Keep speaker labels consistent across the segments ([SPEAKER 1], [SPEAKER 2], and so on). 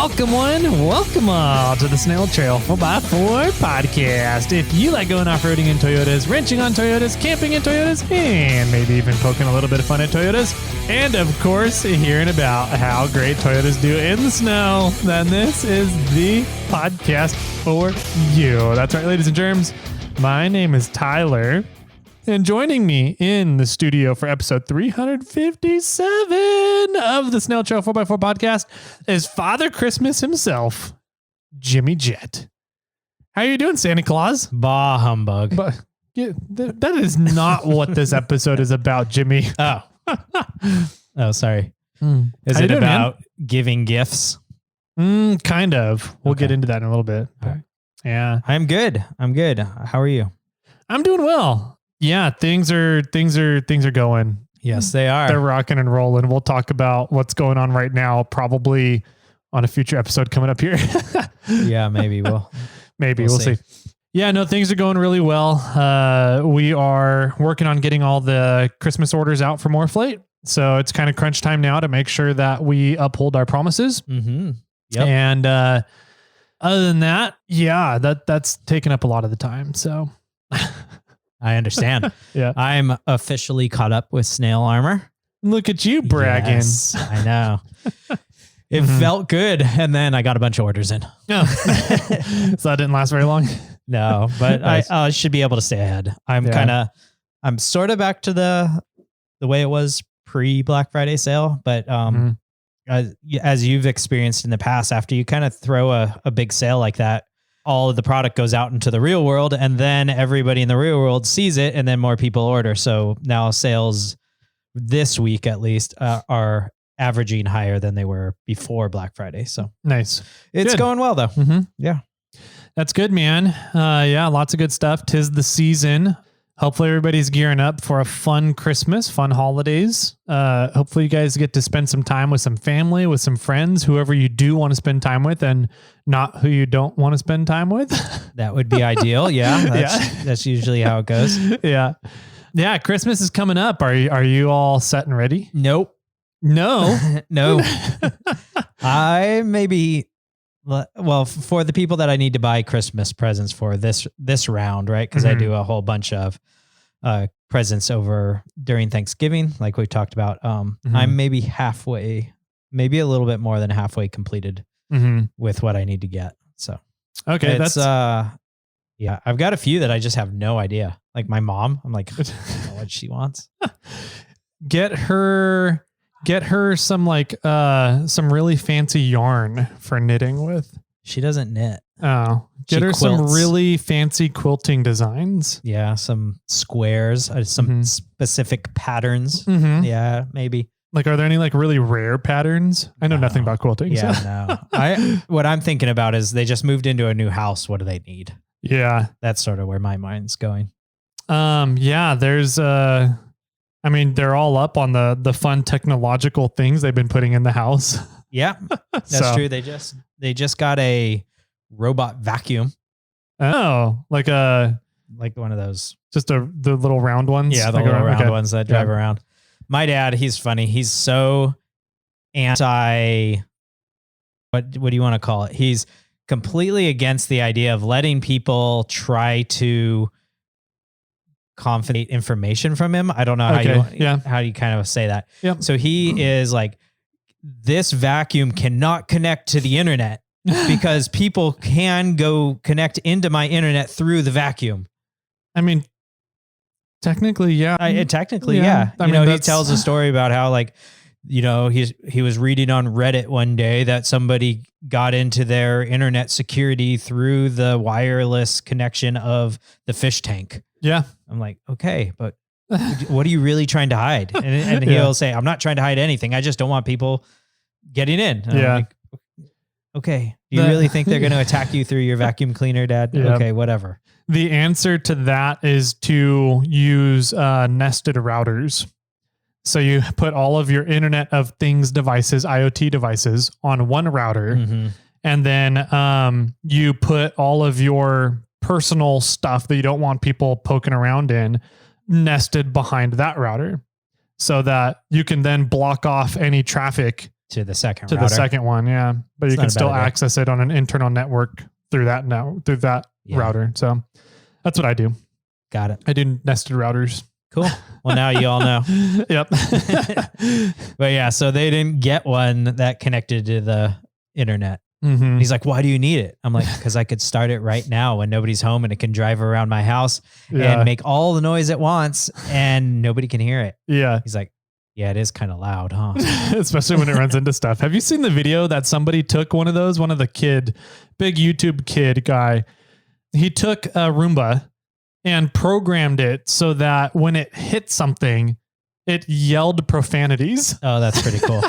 [SPEAKER 1] Welcome welcome all to the Snail Trail 4x4 podcast. If you like going off-roading in Toyotas, wrenching on Toyotas, camping in Toyotas, and maybe even poking a little bit of fun at Toyotas, and of course, hearing about how great Toyotas do in the snow, then this is the podcast for you. That's right, ladies and germs. My name is Tyler. And joining me in the studio for episode 357 of the Snail Trail 4x4 podcast is Father Christmas himself, Jimmy Jett. How are you doing, Santa Claus?
[SPEAKER 2] Bah humbug.
[SPEAKER 1] But that is not what this episode is about, Jimmy.
[SPEAKER 2] Oh, sorry. Is
[SPEAKER 1] How
[SPEAKER 2] it
[SPEAKER 1] you doing,
[SPEAKER 2] about giving gifts?
[SPEAKER 1] Kind of. We'll get into that in a little bit.
[SPEAKER 2] All right.
[SPEAKER 1] Yeah.
[SPEAKER 2] I'm good. How are you?
[SPEAKER 1] I'm doing well. Yeah, things are going.
[SPEAKER 2] Yes, they are.
[SPEAKER 1] They're rocking and rolling. We'll talk about what's going on right now, probably on a future episode coming up here.
[SPEAKER 2] Yeah, maybe we'll
[SPEAKER 1] see. Yeah, no, things are going really well. We are working on getting all the Christmas orders out for Morphlate. So it's kind of crunch time now to make sure that we uphold our promises.
[SPEAKER 2] Mm-hmm. Yep.
[SPEAKER 1] And other than that, yeah, that's taken up a lot of the time. So
[SPEAKER 2] I understand.
[SPEAKER 1] Yeah.
[SPEAKER 2] I'm officially caught up with Snail armor.
[SPEAKER 1] Look at you bragging.
[SPEAKER 2] Yes, I know. It felt good. And then I got a bunch of orders in.
[SPEAKER 1] No. So that didn't last very long.
[SPEAKER 2] No, but
[SPEAKER 1] Nice.
[SPEAKER 2] I should be able to stay ahead. I'm sort of back to the way it was pre-Black Friday sale. But as you've experienced in the past, after you kind of throw a big sale like that, all of the product goes out into the real world, and then everybody in the real world sees it, and then more people order. So now sales this week, at least, are averaging higher than they were before Black Friday. So
[SPEAKER 1] Nice.
[SPEAKER 2] it's
[SPEAKER 1] Good.
[SPEAKER 2] going well, though.
[SPEAKER 1] Mm-hmm.
[SPEAKER 2] Yeah.
[SPEAKER 1] That's good, man. Yeah, lots of good stuff. 'Tis the season. Hopefully everybody's gearing up for a fun Christmas, fun holidays. Hopefully you guys get to spend some time with some family, with some friends, whoever you do want to spend time with, and not who you don't want to spend time with.
[SPEAKER 2] That would be ideal. Yeah. That's usually how it goes.
[SPEAKER 1] Yeah. Yeah. Christmas is coming up. Are you all set and ready?
[SPEAKER 2] Nope.
[SPEAKER 1] No.
[SPEAKER 2] No. I maybe, well, for the people that I need to buy Christmas presents for this round, right? Because I do a whole bunch of presents over during Thanksgiving, like we talked about. I'm maybe halfway, maybe a little bit more than halfway completed with what I need to get. So
[SPEAKER 1] okay,
[SPEAKER 2] that's yeah. I've got a few that I just have no idea. Like my mom, I'm like, I don't know what she wants.
[SPEAKER 1] Get her some some really fancy yarn for knitting with.
[SPEAKER 2] She doesn't knit.
[SPEAKER 1] Oh, get her some really fancy quilting designs.
[SPEAKER 2] Yeah, some squares, some specific patterns. Yeah, maybe.
[SPEAKER 1] Like, are there any like really rare patterns? I know nothing about quilting.
[SPEAKER 2] Yeah,
[SPEAKER 1] so.
[SPEAKER 2] no. What I'm thinking about is they just moved into a new house. What do they need?
[SPEAKER 1] Yeah,
[SPEAKER 2] That's sort of where my mind's going.
[SPEAKER 1] Yeah, there's I mean, they're all up on the fun technological things they've been putting in the house.
[SPEAKER 2] Yeah, that's true. They just got a robot vacuum.
[SPEAKER 1] Oh, like
[SPEAKER 2] one of those.
[SPEAKER 1] Just the little round ones.
[SPEAKER 2] Yeah, the
[SPEAKER 1] like
[SPEAKER 2] little round ones that drive around. My dad, he's funny. He's so anti. What do you want to call it? He's completely against the idea of letting people try to confidate information from him. I don't know how you kind of say that.
[SPEAKER 1] Yep.
[SPEAKER 2] So he is like, this vacuum cannot connect to the internet because people can go connect into my internet through the vacuum.
[SPEAKER 1] I mean, technically, yeah.
[SPEAKER 2] Yeah.
[SPEAKER 1] I mean,
[SPEAKER 2] he tells a story about how, like, he was reading on Reddit one day that somebody got into their internet security through the wireless connection of the fish tank.
[SPEAKER 1] Yeah.
[SPEAKER 2] I'm like, okay, but what are you really trying to hide? And he'll say, I'm not trying to hide anything. I just don't want people getting in. And I'm like, okay. Do you really think they're going to attack you through your vacuum cleaner, Dad?
[SPEAKER 1] Yeah.
[SPEAKER 2] Okay, whatever.
[SPEAKER 1] The answer to that is to use nested routers. So you put all of your Internet of Things devices, IoT devices, on one router, and then you put all of your personal stuff that you don't want people poking around in nested behind that router, so that you can then block off any traffic
[SPEAKER 2] to the second
[SPEAKER 1] to
[SPEAKER 2] router.
[SPEAKER 1] the second one. Yeah. But
[SPEAKER 2] It's
[SPEAKER 1] you
[SPEAKER 2] not
[SPEAKER 1] can
[SPEAKER 2] a
[SPEAKER 1] still
[SPEAKER 2] bad idea.
[SPEAKER 1] access it on an internal network through that
[SPEAKER 2] Yeah.
[SPEAKER 1] router. So that's what I do.
[SPEAKER 2] Got it.
[SPEAKER 1] I do nested routers.
[SPEAKER 2] Cool. Well, now you all know.
[SPEAKER 1] Yep.
[SPEAKER 2] But yeah, so they didn't get one that connected to the internet.
[SPEAKER 1] Mhm.
[SPEAKER 2] He's like, why do you need it? I'm like, because I could start it right now when nobody's home and it can drive around my house
[SPEAKER 1] Yeah.
[SPEAKER 2] and make all the noise at once and nobody can hear it.
[SPEAKER 1] Yeah.
[SPEAKER 2] He's like, yeah, it is kind of loud, huh?
[SPEAKER 1] Especially when it runs into stuff. Have you seen the video that somebody took one of those? One of the big YouTube kid guy, he took a Roomba and programmed it so that when it hit something, it yelled profanities.
[SPEAKER 2] Oh, that's pretty cool.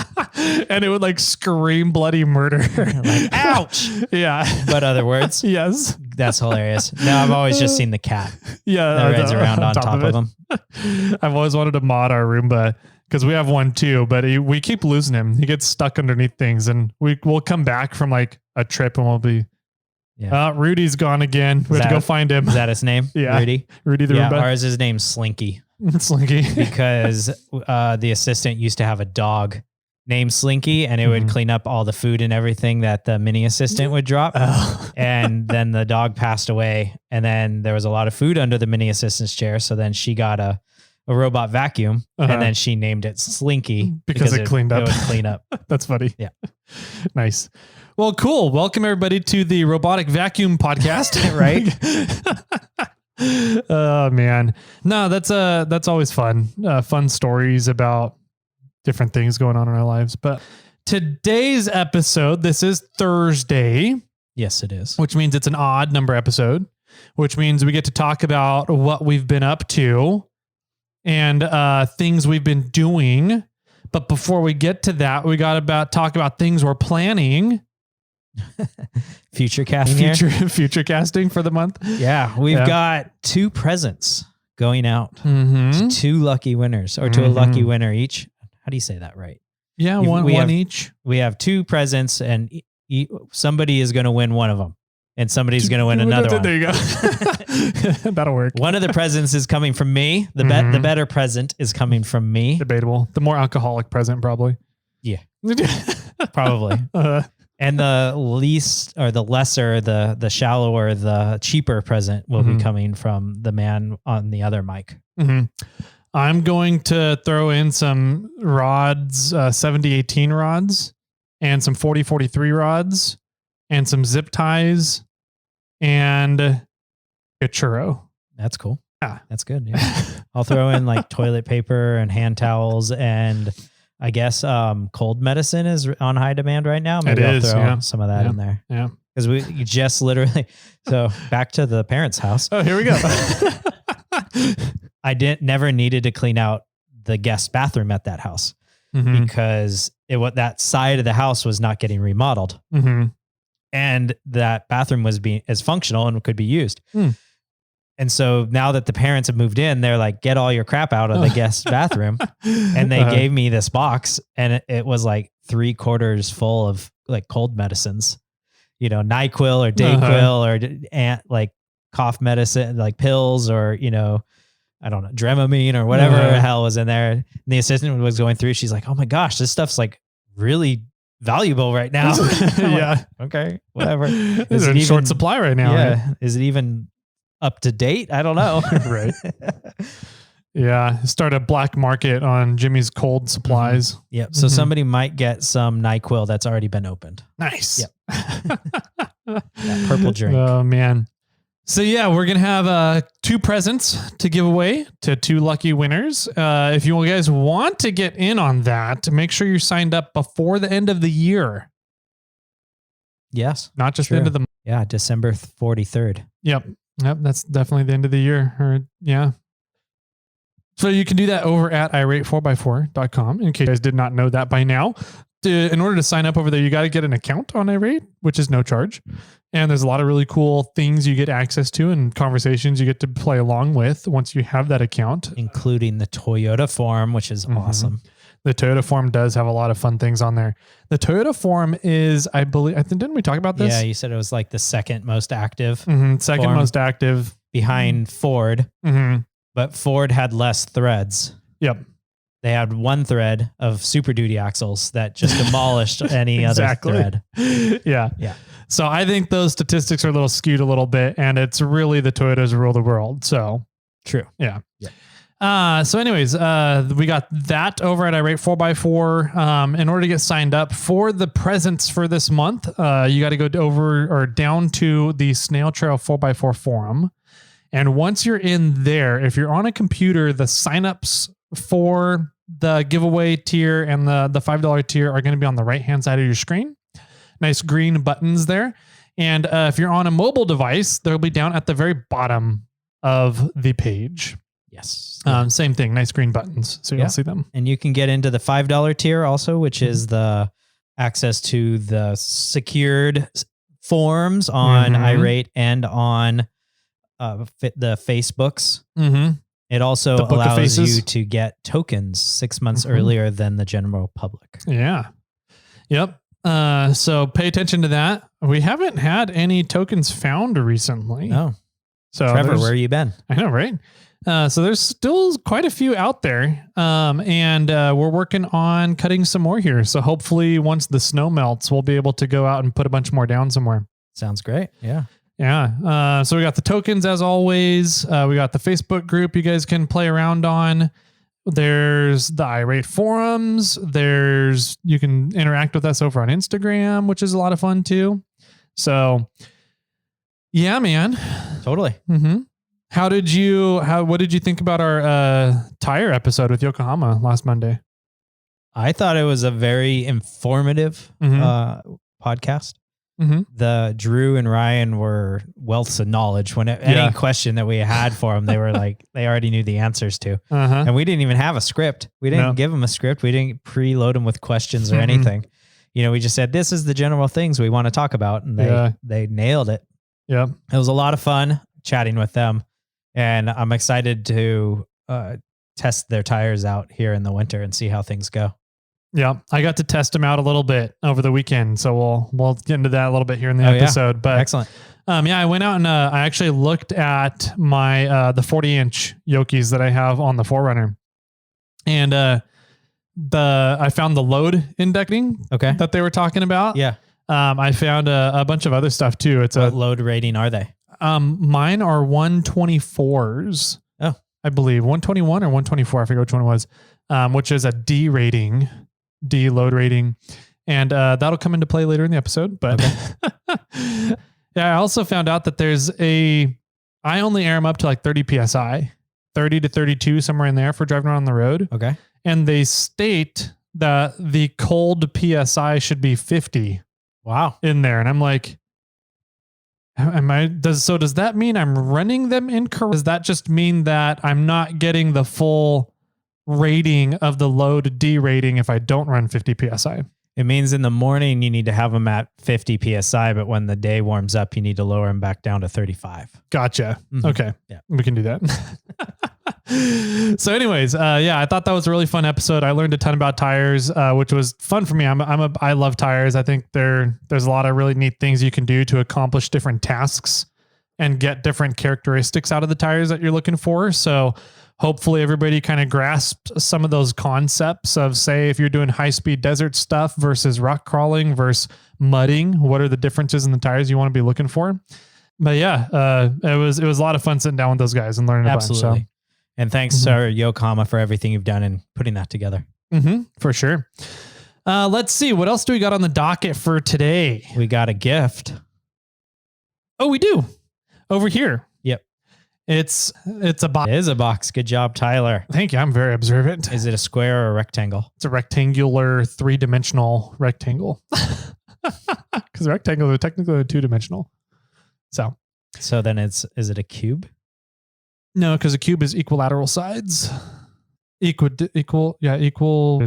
[SPEAKER 1] And it would like scream bloody murder.
[SPEAKER 2] Like, ouch.
[SPEAKER 1] Yeah.
[SPEAKER 2] But other words,
[SPEAKER 1] Yes.
[SPEAKER 2] that's hilarious. No, I've always just seen the cat
[SPEAKER 1] Yeah.
[SPEAKER 2] that rides around on top of him.
[SPEAKER 1] I've always wanted to mod our Roomba because we have one too, but we keep losing him. He gets stuck underneath things, and we'll come back from like a trip and we'll be, Rudy's gone again. We have to go find him.
[SPEAKER 2] Is that his name?
[SPEAKER 1] Yeah.
[SPEAKER 2] Rudy?
[SPEAKER 1] Rudy the
[SPEAKER 2] Yeah,
[SPEAKER 1] Roomba.
[SPEAKER 2] ours is named Slinky
[SPEAKER 1] Slinky.
[SPEAKER 2] because the assistant used to have a dog named Slinky, and it would clean up all the food and everything that the mini assistant would drop.
[SPEAKER 1] Oh.
[SPEAKER 2] And then the dog passed away, and then there was a lot of food under the mini assistant's chair. So then she got a robot vacuum, and then she named it Slinky
[SPEAKER 1] because it cleaned up.
[SPEAKER 2] It would clean up.
[SPEAKER 1] That's funny.
[SPEAKER 2] Yeah.
[SPEAKER 1] Nice. Well, cool. Welcome everybody to the Robotic Vacuum Podcast.
[SPEAKER 2] Right?
[SPEAKER 1] Oh man. No, that's always fun. Fun stories about different things going on in our lives. But today's episode, this is Thursday,
[SPEAKER 2] Yes, it is.
[SPEAKER 1] which means it's an odd number episode, which means we get to talk about what we've been up to and things we've been doing. But before we get to that, we got to talk about things we're planning.
[SPEAKER 2] Future casting here.
[SPEAKER 1] Future casting for the month.
[SPEAKER 2] Yeah, we've got 2 presents going out
[SPEAKER 1] Mm-hmm.
[SPEAKER 2] to 2 lucky winners, or to a lucky winner each. How do you say that right?
[SPEAKER 1] Yeah,
[SPEAKER 2] we
[SPEAKER 1] one
[SPEAKER 2] have-
[SPEAKER 1] each.
[SPEAKER 2] We have 2 presents, and somebody is going to win one of them, and somebody's going to win another one.
[SPEAKER 1] There you go. That'll work.
[SPEAKER 2] One of the presents is coming from me. The better present is coming from me.
[SPEAKER 1] Debatable. The more alcoholic present, probably.
[SPEAKER 2] Yeah, probably. And the least, or the lesser, the shallower, the cheaper present will be coming from the man on the other mic.
[SPEAKER 1] Mm-hmm. I'm going to throw in some rods, 70-18 rods, and some 40-43 rods, and some zip ties, and a churro.
[SPEAKER 2] That's cool.
[SPEAKER 1] Yeah.
[SPEAKER 2] That's good. Yeah. I'll throw in like toilet paper and hand towels, and I guess cold medicine is on high demand right now. Maybe I'll throw some of that in there.
[SPEAKER 1] Yeah.
[SPEAKER 2] Because we just literally, so back to the parents' house.
[SPEAKER 1] Oh, here we go.
[SPEAKER 2] I never needed to clean out the guest bathroom at that house because that side of the house was not getting remodeled. And that bathroom was as functional and could be used. And so now that the parents have moved in, they're like, get all your crap out of the guest bathroom. And they gave me this box, and it was like 3/4 full of like cold medicines, NyQuil or Dayquil or like cough medicine, like pills, or, I don't know, Dramamine or whatever the hell was in there. And the assistant was going through. She's like, oh my gosh, this stuff's like really valuable right now.
[SPEAKER 1] Yeah.
[SPEAKER 2] Like, okay, whatever.
[SPEAKER 1] Is it in short supply right now?
[SPEAKER 2] Yeah.
[SPEAKER 1] Right?
[SPEAKER 2] Is it even up to date? I don't know.
[SPEAKER 1] Right. Yeah. Start a black market on Jimmy's cold supplies.
[SPEAKER 2] Yep. So somebody might get some NyQuil that's already been opened.
[SPEAKER 1] Nice.
[SPEAKER 2] Yep. That purple drink.
[SPEAKER 1] Oh man. So yeah, we're going to have 2 presents to give away to 2 lucky winners. If you guys want to get in on that, make sure you're signed up before the end of the year.
[SPEAKER 2] Yes.
[SPEAKER 1] Not just the end of the month.
[SPEAKER 2] Yeah. December 43rd.
[SPEAKER 1] Yep. That's definitely the end of the year. So you can do that over at irate4x4.com in case you guys did not know that by now. In order to sign up over there, you got to get an account on Irate, which is no charge. And there's a lot of really cool things you get access to and conversations you get to play along with once you have that account.
[SPEAKER 2] Including the Toyota Forum, which is awesome.
[SPEAKER 1] The Toyota Forum does have a lot of fun things on there. The Toyota Forum is, I think, didn't we talk about this?
[SPEAKER 2] Yeah, you said it was like the second most active.
[SPEAKER 1] Second
[SPEAKER 2] forum
[SPEAKER 1] most active.
[SPEAKER 2] Behind Ford. But Ford had less threads.
[SPEAKER 1] Yep.
[SPEAKER 2] they had one thread of Super Duty axles that just demolished any other thread.
[SPEAKER 1] Yeah.
[SPEAKER 2] Yeah.
[SPEAKER 1] So I think those statistics are a little skewed a little bit, and it's really the Toyotas rule the world. So
[SPEAKER 2] true.
[SPEAKER 1] Yeah. So anyways, we got that over at irate 4x4. In order to get signed up for the presents for this month, you got to go over or down to the Snail Trail 4x4 forum. And once you're in there, if you're on a computer, the signups for the giveaway tier and the $5 tier are going to be on the right-hand side of your screen. Nice green buttons there. And if you're on a mobile device, they'll be down at the very bottom of the page.
[SPEAKER 2] Yes.
[SPEAKER 1] Same thing. Nice green buttons. So you'll see them.
[SPEAKER 2] And you can get into the $5 tier also, which is the access to the secured forums on irate and on the Facebooks. It also allows you to get tokens 6 months earlier than the general public.
[SPEAKER 1] Yeah. Yep. So pay attention to that. We haven't had any tokens found recently.
[SPEAKER 2] No.
[SPEAKER 1] So
[SPEAKER 2] Trevor, where have you been?
[SPEAKER 1] I know, right? So there's still quite a few out there. And we're working on cutting some more here. So hopefully once the snow melts, we'll be able to go out and put a bunch more down somewhere.
[SPEAKER 2] Sounds great. Yeah.
[SPEAKER 1] Yeah. So we got the tokens as always. We got the Facebook group you guys can play around on. There's the irate forums. You can interact with us over on Instagram, which is a lot of fun too. So yeah, man.
[SPEAKER 2] Totally.
[SPEAKER 1] What did you think about our tire episode with Yokohama last Monday?
[SPEAKER 2] I thought it was a very informative podcast. The Drew and Ryan were wealths of knowledge. When any question that we had for them, they were like, they already knew the answers to. And we didn't even have a script. We didn't give them a script. We didn't preload them with questions or anything. We just said, this is the general things we want to talk about. And they nailed it. Yeah. It was a lot of fun chatting with them. And I'm excited to test their tires out here in the winter and see how things go.
[SPEAKER 1] Yeah, I got to test them out a little bit over the weekend, so we'll get into that a little bit here in the episode. But
[SPEAKER 2] excellent.
[SPEAKER 1] I went out and I actually looked at my the 40-inch Yokis that I have on the 4Runner, and I found the load indexing that they were talking about.
[SPEAKER 2] Yeah,
[SPEAKER 1] I found a bunch of other stuff too. What
[SPEAKER 2] load rating are they?
[SPEAKER 1] Mine are 124s. Oh, I believe 121 or 124. I forget which one it was. Which is a D rating. D load rating, and that'll come into play later in the episode. But I also found out that I only air them up to like 30 PSI, 30 to 32, somewhere in there for driving around the road. Okay. And they state that the cold PSI should be 50. Wow. In there. And I'm like, does that mean I'm running them incorrect? Does that just mean that I'm not getting the full rating of the load D rating if I don't run 50 PSI?
[SPEAKER 2] It means in the morning you need to have them at 50 PSI, but when the day warms up, you need to lower them back down to 35.
[SPEAKER 1] Gotcha. Okay. Yeah. We can do that. So anyways, I thought that was a really fun episode. I learned a ton about tires, which was fun for me. I love tires. I think there's a lot of really neat things you can do to accomplish different tasks and get different characteristics out of the tires that you're looking for. So hopefully everybody kind of grasps some of those concepts of, say, if you're doing high-speed desert stuff versus rock crawling versus mudding, what are the differences in the tires you want to be looking for? But it was a lot of fun sitting down with those guys and learning about it. So.
[SPEAKER 2] And thanks to Yokohama for everything you've done in putting that together.
[SPEAKER 1] For sure. Let's see. What else do we got on the docket for today?
[SPEAKER 2] We got a gift.
[SPEAKER 1] Oh, we do. Over here.
[SPEAKER 2] Yep.
[SPEAKER 1] It's a box.
[SPEAKER 2] It is a box. Good job, Tyler.
[SPEAKER 1] Thank you. I'm very observant.
[SPEAKER 2] Is it a square or a rectangle?
[SPEAKER 1] It's a rectangular 3-dimensional rectangle. Because rectangles are technically 2-dimensional. So
[SPEAKER 2] then is it a cube?
[SPEAKER 1] No, because a cube is equilateral sides. Equal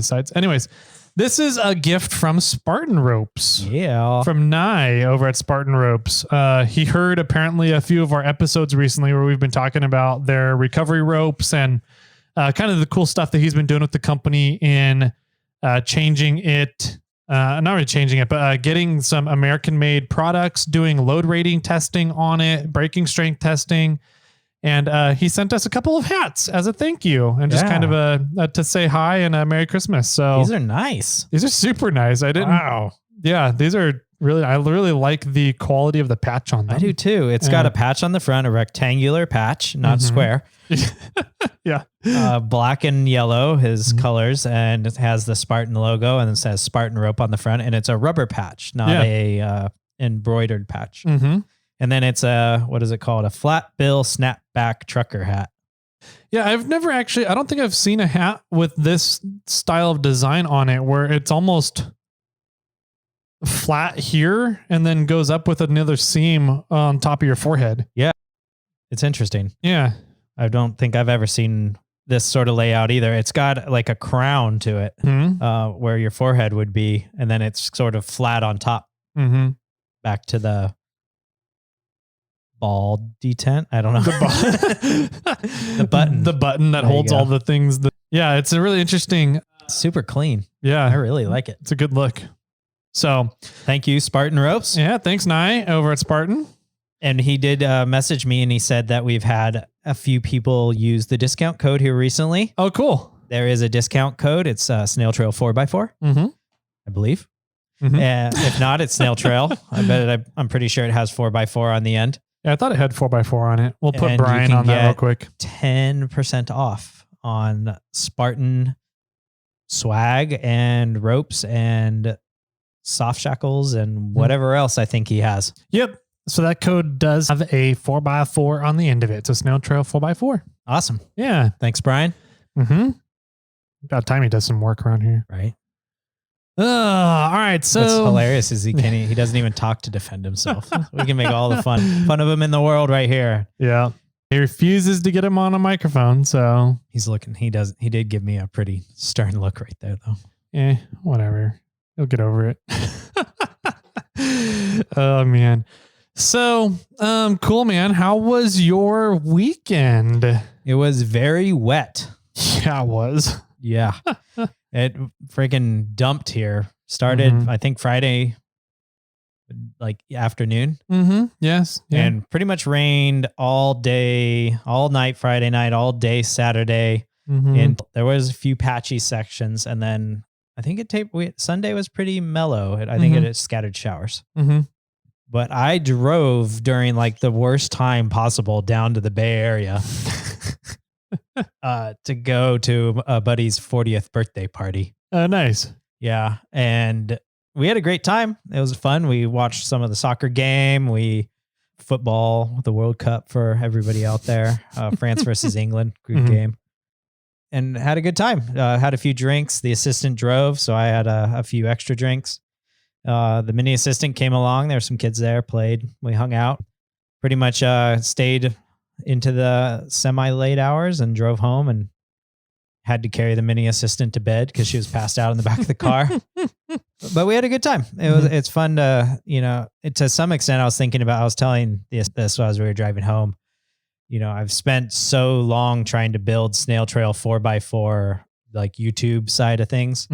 [SPEAKER 1] sides. Anyways, this is a gift from Spartan Ropes.
[SPEAKER 2] Yeah.
[SPEAKER 1] From Nye over at Spartan Ropes. He heard apparently a few of our episodes recently where we've been talking about their recovery ropes and kind of the cool stuff that he's been doing with the company in changing it. Not really changing it, but getting some American-made products, doing load rating testing on it, braking strength testing, And he sent us a couple of hats as a thank you and just kind of to say hi and a Merry Christmas. So
[SPEAKER 2] these are nice.
[SPEAKER 1] These are super nice.
[SPEAKER 2] Wow.
[SPEAKER 1] Yeah, these are really, I really like the quality of the patch on them.
[SPEAKER 2] I do too. It's got a patch on the front, a rectangular patch, not square.
[SPEAKER 1] Yeah.
[SPEAKER 2] Black and yellow, his colors, and it has the Spartan logo and it says Spartan rope on the front. And it's a rubber patch, not a embroidered patch.
[SPEAKER 1] Mm-hmm.
[SPEAKER 2] And then it's what is it called? A flat bill snapback trucker hat.
[SPEAKER 1] Yeah, I've never actually, I don't think I've seen a hat with this style of design on it where it's almost flat here and then goes up with another seam on top of your forehead.
[SPEAKER 2] Yeah. It's interesting.
[SPEAKER 1] Yeah.
[SPEAKER 2] I don't think I've ever seen this sort of layout either. It's got like a crown to it where your forehead would be, and then it's sort of flat on top back to the ball detent. I don't know. The button.
[SPEAKER 1] The button that holds all the things. Yeah, it's a really interesting.
[SPEAKER 2] Super clean.
[SPEAKER 1] Yeah.
[SPEAKER 2] I really like it.
[SPEAKER 1] It's a good look. So
[SPEAKER 2] thank you, Spartan Ropes.
[SPEAKER 1] Yeah, thanks, Nye, over at Spartan.
[SPEAKER 2] And he did message me and he said that we've had a few people use the discount code here recently.
[SPEAKER 1] Oh, cool.
[SPEAKER 2] There is a discount code. It's Snail Trail 4x4, I believe. If not, it's Snail Trail. I'm pretty sure it has 4x4 on the end.
[SPEAKER 1] Yeah, I thought it had 4x4 on it. We'll put Brian on that real quick.
[SPEAKER 2] 10% off on Spartan swag and ropes and soft shackles and whatever else I think he has.
[SPEAKER 1] Yep. So that code does have a 4x4 on the end of it. It's a Snail Trail 4x4.
[SPEAKER 2] Awesome.
[SPEAKER 1] Yeah.
[SPEAKER 2] Thanks, Brian.
[SPEAKER 1] About time he does some work around here.
[SPEAKER 2] Right.
[SPEAKER 1] All right. So
[SPEAKER 2] what's hilarious is he doesn't even talk to defend himself. We can make all the fun of him in the world right here.
[SPEAKER 1] Yeah. He refuses to get him on a microphone. So
[SPEAKER 2] he's looking. He did give me a pretty stern look right there, though.
[SPEAKER 1] Yeah. Whatever. He'll get over it. Oh man. So, cool, man. How was your weekend?
[SPEAKER 2] It was very wet.
[SPEAKER 1] Yeah, it was.
[SPEAKER 2] Yeah. It freaking dumped here. Started, I think, Friday, like afternoon.
[SPEAKER 1] Yes. Yeah.
[SPEAKER 2] And pretty much rained all day, all night, Friday night, all day, Saturday. And there was a few patchy sections. And then I think Sunday was pretty mellow. I think it had scattered showers. But I drove during like the worst time possible down to the Bay Area to go to a buddy's 40th birthday party.
[SPEAKER 1] Nice.
[SPEAKER 2] Yeah. And we had a great time. It was fun. We watched some of the soccer game. Football, the World Cup for everybody out there. France versus England, good game. And had a good time. Had a few drinks. The assistant drove, so I had a few extra drinks. The mini assistant came along. There were some kids there, played. We hung out. Pretty much stayed into the semi-late hours and drove home and had to carry the mini assistant to bed because she was passed out in the back of the car. But we had a good time. It's fun to, to some extent I was telling this as we were driving home. I've spent so long trying to build Snail Trail 4x4, like YouTube side of things,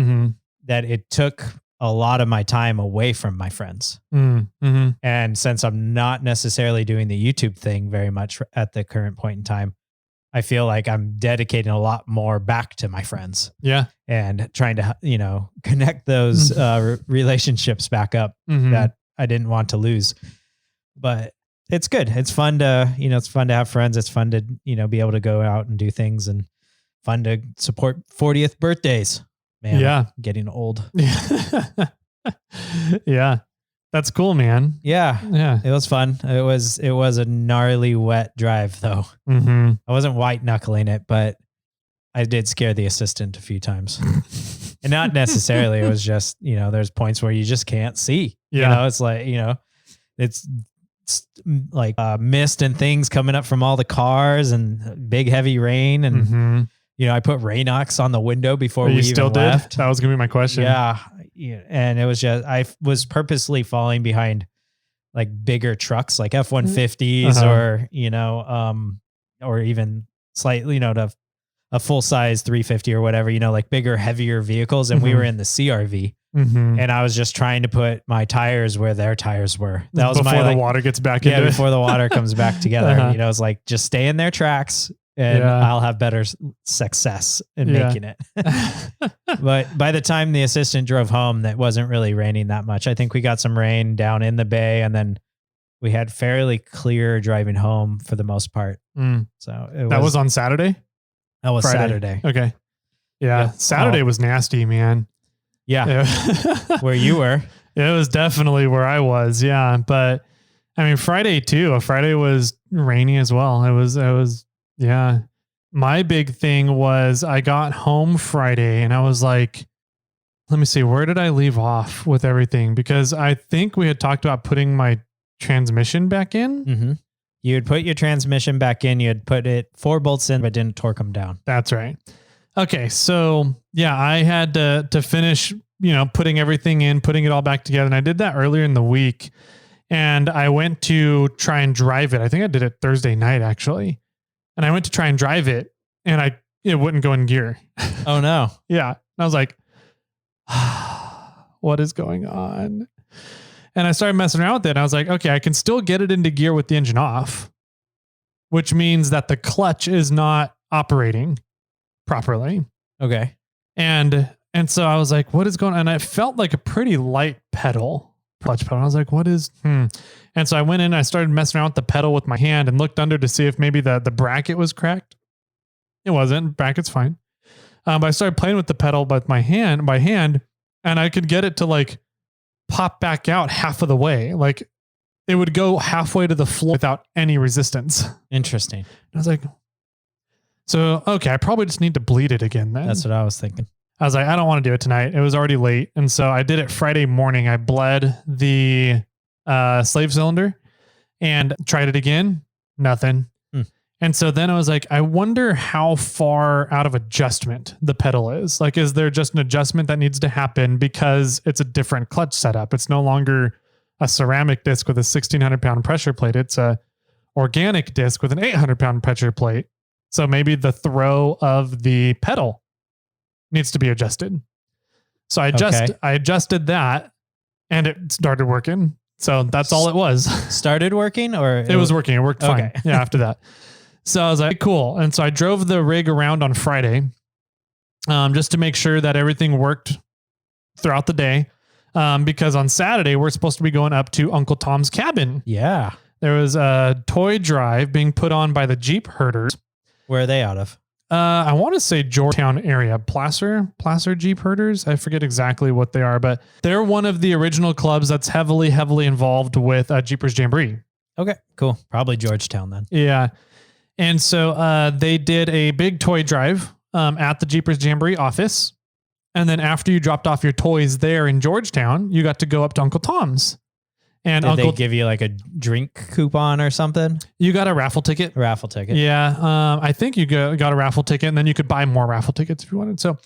[SPEAKER 2] that it took a lot of my time away from my friends. And since I'm not necessarily doing the YouTube thing very much at the current point in time, I feel like I'm dedicating a lot more back to my friends.
[SPEAKER 1] Yeah. And
[SPEAKER 2] trying to, connect those relationships back up that I didn't want to lose. But it's good. It's fun to, it's fun to have friends. It's fun to, be able to go out and do things and fun to support 40th birthdays. Man, yeah. I'm getting old.
[SPEAKER 1] Yeah. That's cool, man.
[SPEAKER 2] Yeah.
[SPEAKER 1] Yeah.
[SPEAKER 2] It was fun. It was a gnarly wet drive though. I wasn't white knuckling it, but I did scare the assistant a few times. And not necessarily, it was just, there's points where you just can't see.
[SPEAKER 1] Yeah.
[SPEAKER 2] It's like, it's like mist and things coming up from all the cars and big heavy rain and I put Rainox on the window before we even left.
[SPEAKER 1] That was gonna be my question.
[SPEAKER 2] Yeah, and it was just I was purposely falling behind like bigger trucks like F-150s or or even slightly to a full size 350 or whatever, like bigger, heavier vehicles. And we were in the CRV. And I was just trying to put my tires where their tires were. That was
[SPEAKER 1] before the water gets back into it.
[SPEAKER 2] before the water comes back together. It's like, just stay in their tracks and I'll have better success in making it. But by the time the assistant drove home, that wasn't really raining that much. I think we got some rain down in the bay, and then we had fairly clear driving home for the most part. So
[SPEAKER 1] that was on Saturday?
[SPEAKER 2] That was
[SPEAKER 1] Friday.
[SPEAKER 2] Saturday.
[SPEAKER 1] Okay. Yeah. Saturday was nasty, man.
[SPEAKER 2] Yeah. Where you were.
[SPEAKER 1] It was definitely where I was. Yeah. But I mean, Friday too. Friday was rainy as well. It was, yeah. My big thing was I got home Friday and I was like, let me see, where did I leave off with everything? Because I think we had talked about putting my transmission back in.
[SPEAKER 2] You had put your transmission back in. You had put it 4 bolts in, but didn't torque them down.
[SPEAKER 1] That's right. Okay. So yeah, I had to finish, putting everything in, putting it all back together. And I did that earlier in the week, and I went to try and drive it. I think I did it Thursday night actually. And I went to try and drive it, and it wouldn't go in gear.
[SPEAKER 2] Oh no.
[SPEAKER 1] Yeah. And I was like, what is going on? And I started messing around with it. And I was like, okay, I can still get it into gear with the engine off, which means that the clutch is not operating properly.
[SPEAKER 2] Okay.
[SPEAKER 1] And so I was like, what is going on? And I felt like a pretty light clutch pedal. I was like, what is, And so I went in, I started messing around with the pedal with my hand and looked under to see if maybe the bracket was cracked. It wasn't. Bracket's fine. But I started playing with the pedal by hand, and I could get it to like pop back out half of the way. Like it would go halfway to the floor without any resistance.
[SPEAKER 2] Interesting.
[SPEAKER 1] And I was like, so, okay, I probably just need to bleed it again then.
[SPEAKER 2] That's what I was thinking.
[SPEAKER 1] I was like, I don't want to do it tonight. It was already late. And so I did it Friday morning. I bled the slave cylinder and tried it again. Nothing. And so then I was like, I wonder how far out of adjustment the pedal is. Like, is there just an adjustment that needs to happen because it's a different clutch setup? It's no longer a ceramic disc with a 1,600 pound pressure plate. It's a organic disc with an 800 pound pressure plate. So maybe the throw of the pedal needs to be adjusted. So I adjusted that, and it started working. So that's all it was.
[SPEAKER 2] Started working, or
[SPEAKER 1] it was working. It worked fine. Okay. Yeah. After that. So I was like, cool. And so I drove the rig around on Friday, just to make sure that everything worked throughout the day. Because on Saturday, we're supposed to be going up to Uncle Tom's cabin.
[SPEAKER 2] Yeah.
[SPEAKER 1] There was a toy drive being put on by the Jeep herders.
[SPEAKER 2] Where are they out of?
[SPEAKER 1] I want to say Georgetown area, Placer Jeep herders. I forget exactly what they are, but they're one of the original clubs that's heavily involved with Jeepers Jamboree.
[SPEAKER 2] Okay, cool. Probably Georgetown then.
[SPEAKER 1] Yeah. And so they did a big toy drive at the Jeepers Jamboree office. And then after you dropped off your toys there in Georgetown, you got to go up to Uncle Tom's. And
[SPEAKER 2] did they give you like a drink coupon or something?
[SPEAKER 1] You got a raffle ticket. Yeah. I think you got a raffle ticket, and then you could buy more raffle tickets if you wanted. So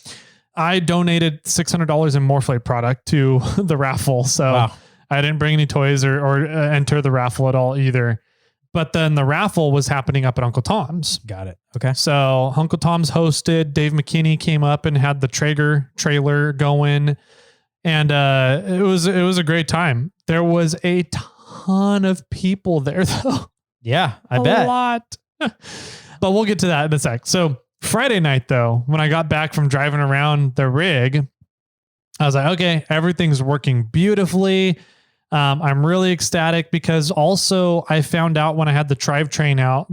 [SPEAKER 1] I donated $600 in Morphlate product to the raffle. So wow. I didn't bring any toys or enter the raffle at all either. But then the raffle was happening up at Uncle Tom's.
[SPEAKER 2] Got it. Okay.
[SPEAKER 1] So Uncle Tom's hosted. Dave McKinney came up and had the Traeger trailer going. And it was a great time. There was a ton of people there, though.
[SPEAKER 2] Yeah, I bet.
[SPEAKER 1] A lot. But we'll get to that in a sec. So Friday night, though, when I got back from driving around the rig, I was like, okay, everything's working beautifully. I'm really ecstatic because also I found out when I had the drivetrain out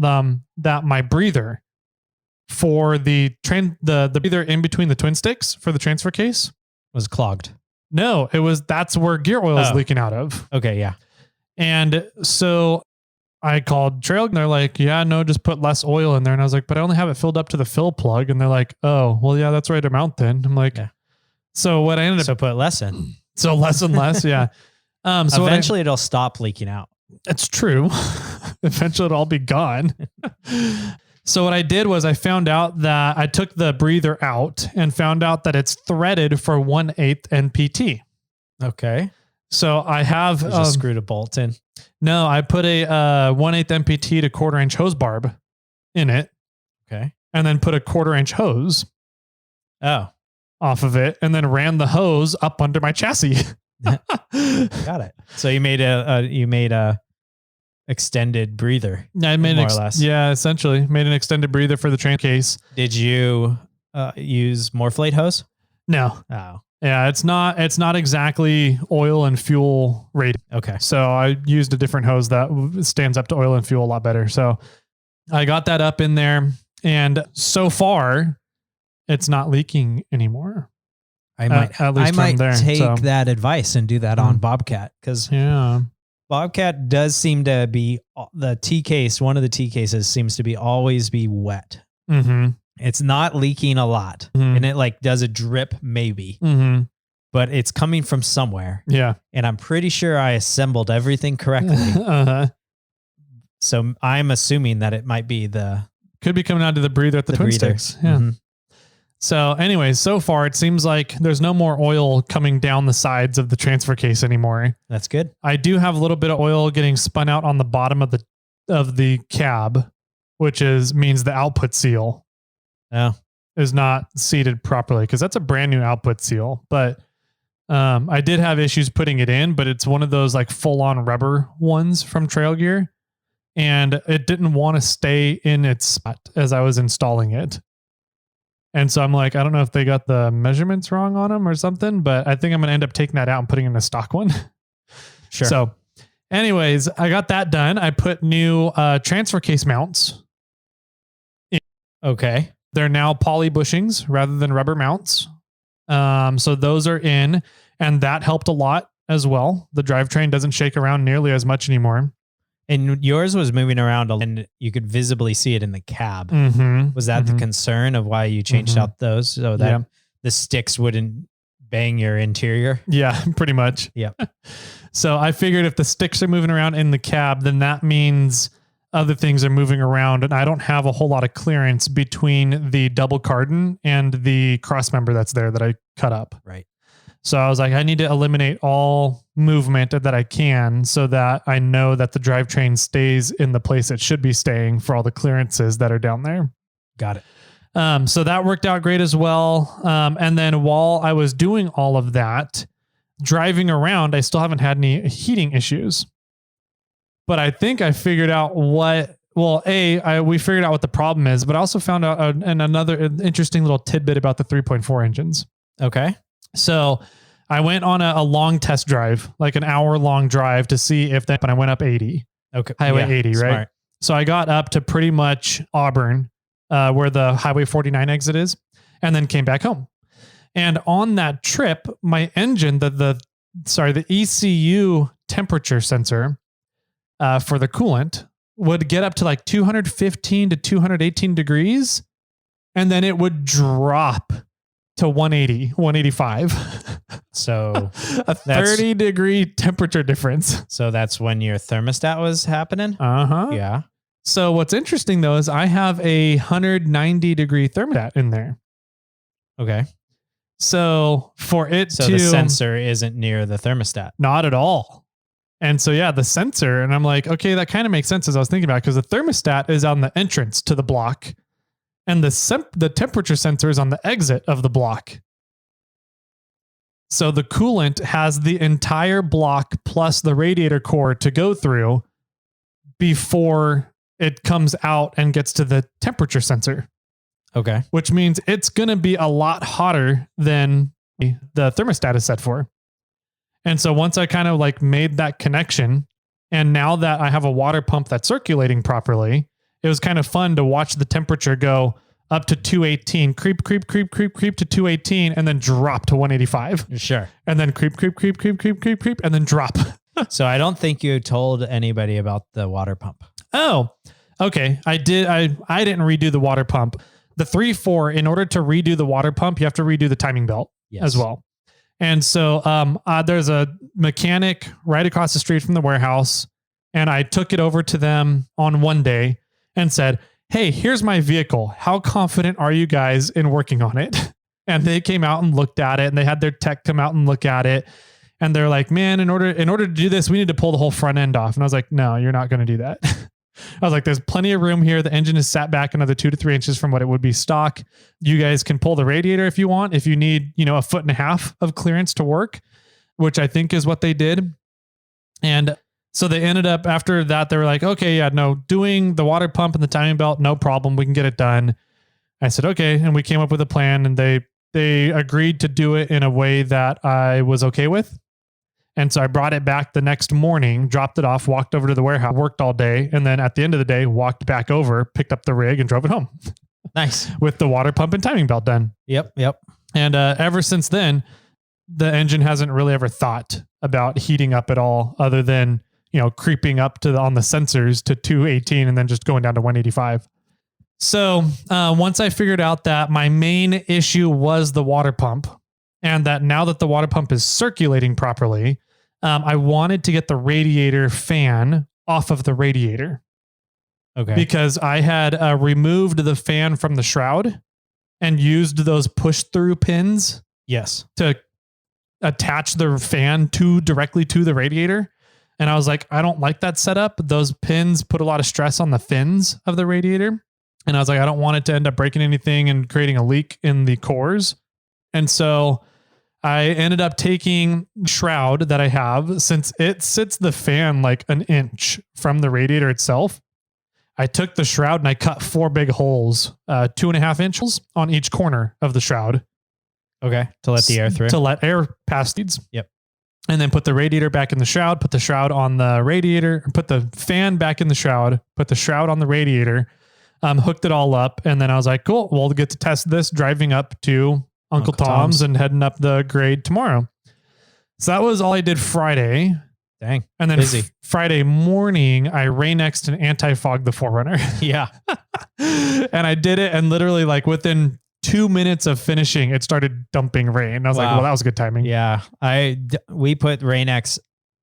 [SPEAKER 1] that my breather for the breather in between the twin sticks for the transfer case
[SPEAKER 2] was clogged.
[SPEAKER 1] No, that's where gear oil is leaking out of.
[SPEAKER 2] Okay, yeah.
[SPEAKER 1] And so I called Trail and they're like, yeah, no, just put less oil in there. And I was like, but I only have it filled up to the fill plug. And they're like, oh, well, yeah, that's right amount then. I'm like, yeah. So what I ended up.
[SPEAKER 2] So put less in.
[SPEAKER 1] So less and less. Yeah.
[SPEAKER 2] So eventually it'll stop leaking out.
[SPEAKER 1] That's true. Eventually it'll all be gone. So what I did was I found out that I took the breather out and found out that it's threaded for 1/8 NPT.
[SPEAKER 2] Okay.
[SPEAKER 1] So I have
[SPEAKER 2] just screwed a bolt in.
[SPEAKER 1] No, I put a 1/8 NPT to 1/4 inch hose barb in it.
[SPEAKER 2] Okay.
[SPEAKER 1] and then put a 1/4-inch hose off of it, and then ran the hose up under my chassis.
[SPEAKER 2] Got it. So you made a extended breather.
[SPEAKER 1] I made
[SPEAKER 2] more or less.
[SPEAKER 1] Yeah, essentially made an extended breather for the train case.
[SPEAKER 2] Did you use Morphlate hose?
[SPEAKER 1] No.
[SPEAKER 2] Oh.
[SPEAKER 1] Yeah, it's not exactly oil and fuel rated.
[SPEAKER 2] Okay.
[SPEAKER 1] So I used a different hose that stands up to oil and fuel a lot better. So I got that up in there, and so far it's not leaking anymore.
[SPEAKER 2] I might take that advice and do that on Bobcat, because Bobcat does seem to be the T case. One of the T cases seems to be always be wet.
[SPEAKER 1] Mm-hmm.
[SPEAKER 2] It's not leaking a lot, and it like does a drip maybe, but it's coming from somewhere.
[SPEAKER 1] Yeah,
[SPEAKER 2] and I'm pretty sure I assembled everything correctly. So I'm assuming that it might be
[SPEAKER 1] could be coming out of the breather at the twin sticks. Yeah. Mm-hmm. So anyways, so far it seems like there's no more oil coming down the sides of the transfer case anymore.
[SPEAKER 2] That's good.
[SPEAKER 1] I do have a little bit of oil getting spun out on the bottom of the cab, which means the output seal is not seated properly, because that's a brand new output seal. But I did have issues putting it in, but it's one of those like full on rubber ones from Trail Gear, and it didn't want to stay in its spot as I was installing it. And so I'm like, I don't know if they got the measurements wrong on them or something, but I think I'm going to end up taking that out and putting in a stock one.
[SPEAKER 2] Sure.
[SPEAKER 1] So anyways, I got that done. I put new transfer case mounts in.
[SPEAKER 2] Okay.
[SPEAKER 1] They're now poly bushings rather than rubber mounts. So those are in, and that helped a lot as well. The drivetrain doesn't shake around nearly as much anymore.
[SPEAKER 2] And yours was moving around, and you could visibly see it in the cab.
[SPEAKER 1] Mm-hmm.
[SPEAKER 2] Was that the concern of why you changed out those, so that the sticks wouldn't bang your interior?
[SPEAKER 1] Yeah, pretty much.
[SPEAKER 2] Yeah.
[SPEAKER 1] So I figured if the sticks are moving around in the cab, then that means other things are moving around, and I don't have a whole lot of clearance between the double cardan and the cross member that's there that I cut up.
[SPEAKER 2] Right.
[SPEAKER 1] So I was like, I need to eliminate all movement that I can, so that I know that the drivetrain stays in the place it should be staying for all the clearances that are down there.
[SPEAKER 2] Got it.
[SPEAKER 1] So that worked out great as well. And then while I was doing all of that, driving around, I still haven't had any heating issues. But I think I figured out we figured out what the problem is, but I also found out another interesting little tidbit about the 3.4 engines.
[SPEAKER 2] Okay.
[SPEAKER 1] So I went on a long test drive, like an hour-long drive, to see if that, but I went up 80.
[SPEAKER 2] Okay.
[SPEAKER 1] Highway 80,
[SPEAKER 2] smart.
[SPEAKER 1] right? So I got up to pretty much Auburn, where the Highway 49 exit is, and then came back home. And on that trip, my engine, the ECU temperature sensor for the coolant would get up to like 215 to 218 degrees, and then it would drop to 180, 185.
[SPEAKER 2] So
[SPEAKER 1] a 30-degree temperature difference.
[SPEAKER 2] So that's when your thermostat was happening?
[SPEAKER 1] Uh-huh.
[SPEAKER 2] Yeah.
[SPEAKER 1] So what's interesting, though, is I have a 190-degree thermostat in there.
[SPEAKER 2] Okay.
[SPEAKER 1] So the
[SPEAKER 2] sensor isn't near the thermostat.
[SPEAKER 1] Not at all. And so, the sensor, and I'm like, okay, that kind of makes sense as I was thinking about it, because the thermostat is on the entrance to the block, and the temperature sensor is on the exit of the block. So the coolant has the entire block plus the radiator core to go through before it comes out and gets to the temperature sensor.
[SPEAKER 2] Okay.
[SPEAKER 1] Which means it's going to be a lot hotter than the thermostat is set for. And so once I kind of like made that connection, and now that I have a water pump that's circulating properly, it was kind of fun to watch the temperature go up to 218, creep to 218, and then drop to 185.
[SPEAKER 2] Sure.
[SPEAKER 1] And then creep, and then drop.
[SPEAKER 2] So I don't think you told anybody about the water pump.
[SPEAKER 1] Oh, okay. I did. I didn't redo the water pump. The 3.4, in order to redo the water pump, you have to redo the timing belt as well. And so there's a mechanic right across the street from the warehouse, and I took it over to them on one day and said, hey, here's my vehicle. How confident are you guys in working on it? And they came out and looked at it, and they had their tech come out and look at it. And they're like, man, in order to do this, we need to pull the whole front end off. And I was like, no, you're not going to do that. I was like, there's plenty of room here. The engine is sat back another 2 to 3 inches from what it would be stock. You guys can pull the radiator if you want, if you need, 1.5 feet of clearance to work, which I think is what they did. And so they ended up, after that, they were like, okay, yeah, no, doing the water pump and the timing belt, no problem. We can get it done. I said, okay. And we came up with a plan, and they agreed to do it in a way that I was okay with. And so I brought it back the next morning, dropped it off, walked over to the warehouse, worked all day. And then at the end of the day, walked back over, picked up the rig and drove it home.
[SPEAKER 2] Nice. With
[SPEAKER 1] the water pump and timing belt done.
[SPEAKER 2] Yep.
[SPEAKER 1] And ever since then, the engine hasn't really ever thought about heating up at all, other than, creeping up to on the sensors to 218 and then just going down to 185. So once I figured out that my main issue was the water pump, and that now that the water pump is circulating properly, I wanted to get the radiator fan off of the radiator.
[SPEAKER 2] Okay.
[SPEAKER 1] Because I had removed the fan from the shroud and used those push-through pins.
[SPEAKER 2] Yes.
[SPEAKER 1] To attach the fan directly to the radiator. And I was like, I don't like that setup. Those pins put a lot of stress on the fins of the radiator. And I was like, I don't want it to end up breaking anything and creating a leak in the cores. And so I ended up taking shroud that I have, since it sits the fan like an inch from the radiator itself. I took the shroud and I cut 4 big holes, 2.5 inches on each corner of the shroud.
[SPEAKER 2] Okay. To let the air through.
[SPEAKER 1] To let air pass these.
[SPEAKER 2] Yep.
[SPEAKER 1] And then put the radiator back in the shroud, put the shroud on the radiator, put the fan back in the shroud, put the shroud on the radiator, hooked it all up. And then I was like, cool, we'll get to test this driving up to Uncle Tom's and heading up the grade tomorrow. So that was all I did Friday.
[SPEAKER 2] Dang.
[SPEAKER 1] And then
[SPEAKER 2] busy.
[SPEAKER 1] Friday morning, I rain-xed and anti-fogged the 4Runner.
[SPEAKER 2] Yeah.
[SPEAKER 1] And I did it. And literally like within 2 minutes of finishing, it started dumping rain. I was like, well, that was good timing.
[SPEAKER 2] Yeah. We put rain-x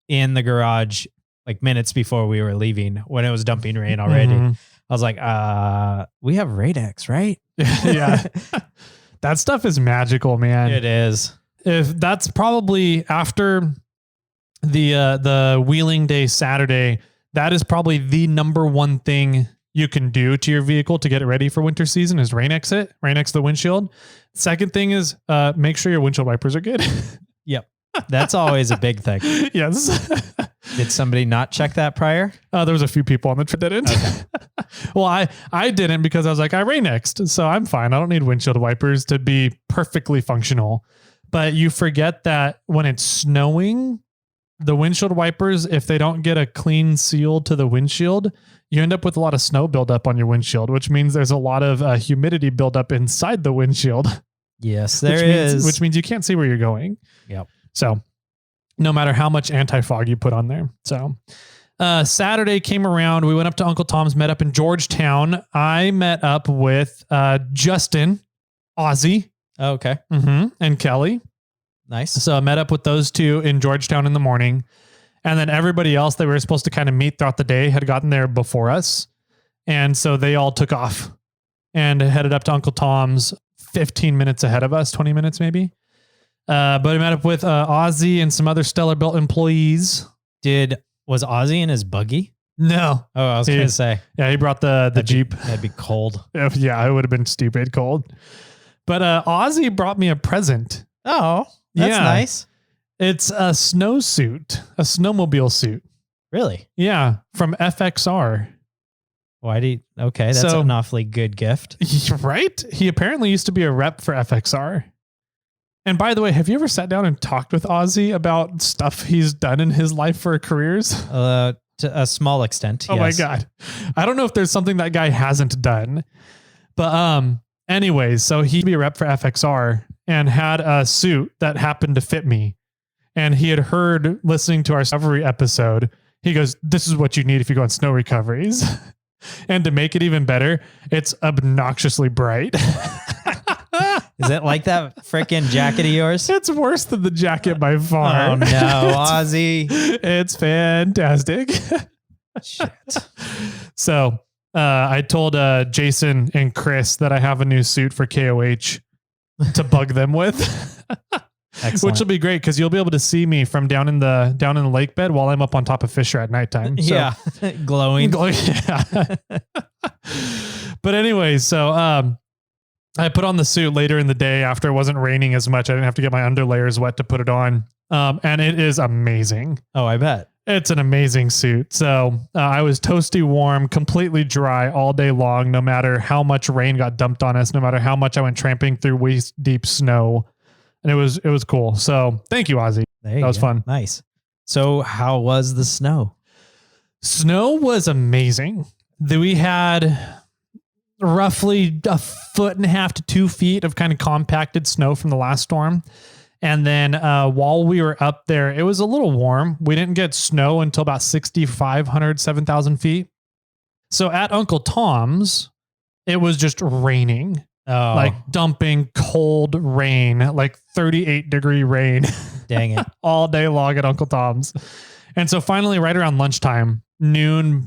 [SPEAKER 2] in the garage like minutes before we were leaving when it was dumping rain already. Mm-hmm. I was like, we have rain-x, right?
[SPEAKER 1] Yeah. That stuff is magical, man.
[SPEAKER 2] It is.
[SPEAKER 1] If that's probably after the wheeling day Saturday, that is probably the number one thing you can do to your vehicle to get it ready for winter season is rain-x the windshield. Second thing is make sure your windshield wipers are good.
[SPEAKER 2] Yep. That's always a big thing.
[SPEAKER 1] Yes.
[SPEAKER 2] Did somebody not check that prior?
[SPEAKER 1] There was a few people on the trip that didn't. Okay. Well, I didn't, because I was like, I rain-xed, so I'm fine. I don't need windshield wipers to be perfectly functional. But you forget that when it's snowing, the windshield wipers, if they don't get a clean seal to the windshield, you end up with a lot of snow buildup on your windshield, which means there's a lot of humidity buildup inside the windshield.
[SPEAKER 2] Yes, there is.
[SPEAKER 1] Which means you can't see where you're going.
[SPEAKER 2] Yep.
[SPEAKER 1] So no matter how much anti-fog you put on there. So Saturday came around. We went up to Uncle Tom's, met up in Georgetown. I met up with Justin, Ozzy.
[SPEAKER 2] Oh, okay.
[SPEAKER 1] And Kelly.
[SPEAKER 2] Nice.
[SPEAKER 1] So I met up with those two in Georgetown in the morning. And then everybody else that we were supposed to kind of meet throughout the day had gotten there before us. And so they all took off and headed up to Uncle Tom's 15 minutes ahead of us, 20 minutes maybe. But I met up with Ozzy and some other Stellar Built employees.
[SPEAKER 2] Was Ozzy in his buggy?
[SPEAKER 1] No.
[SPEAKER 2] Oh, I was going to say.
[SPEAKER 1] Yeah, he brought the Jeep.
[SPEAKER 2] That'd be cold.
[SPEAKER 1] Yeah, it would have been stupid cold. But Ozzy brought me a present.
[SPEAKER 2] Oh, that's nice.
[SPEAKER 1] It's a snowsuit, a snowmobile suit.
[SPEAKER 2] Really?
[SPEAKER 1] Yeah, from FXR.
[SPEAKER 2] Okay, that's an awfully good gift.
[SPEAKER 1] Right? He apparently used to be a rep for FXR. And by the way, have you ever sat down and talked with Ozzy about stuff he's done in his life for careers?
[SPEAKER 2] To a small extent,
[SPEAKER 1] yes. Oh my God. I don't know if there's something that guy hasn't done. But anyways, so he'd be a rep for FXR and had a suit that happened to fit me. And he had heard listening to our recovery episode, he goes, this is what you need if you go on snow recoveries. And to make it even better, it's obnoxiously bright.
[SPEAKER 2] Is it like that freaking jacket of yours?
[SPEAKER 1] It's worse than the jacket by far.
[SPEAKER 2] Oh no, Ozzy.
[SPEAKER 1] It's fantastic.
[SPEAKER 2] Shit.
[SPEAKER 1] So I told Jason and Chris that I have a new suit for KOH to bug them with.
[SPEAKER 2] Excellent.
[SPEAKER 1] Which will be great because you'll be able to see me from down in the lake bed while I'm up on top of Fisher at nighttime. So.
[SPEAKER 2] Yeah, glowing.
[SPEAKER 1] Yeah. But anyway, so I put on the suit later in the day after it wasn't raining as much. I didn't have to get my underlayers wet to put it on. And it is amazing.
[SPEAKER 2] Oh, I bet.
[SPEAKER 1] It's an amazing suit. So I was toasty warm, completely dry all day long, no matter how much rain got dumped on us, no matter how much I went tramping through waist deep snow. And it was cool. So thank you, Ozzy. That was fun.
[SPEAKER 2] Nice. So how was the snow?
[SPEAKER 1] Snow was amazing. We had roughly 1.5 to 2 feet of kind of compacted snow from the last storm. And then while we were up there, it was a little warm. We didn't get snow until about 6,500, 7,000 feet. So at Uncle Tom's, it was just raining.
[SPEAKER 2] Oh,
[SPEAKER 1] Like dumping cold rain, like 38-degree rain.
[SPEAKER 2] Dang it.
[SPEAKER 1] All day long at Uncle Tom's. And so finally, right around lunchtime, noon,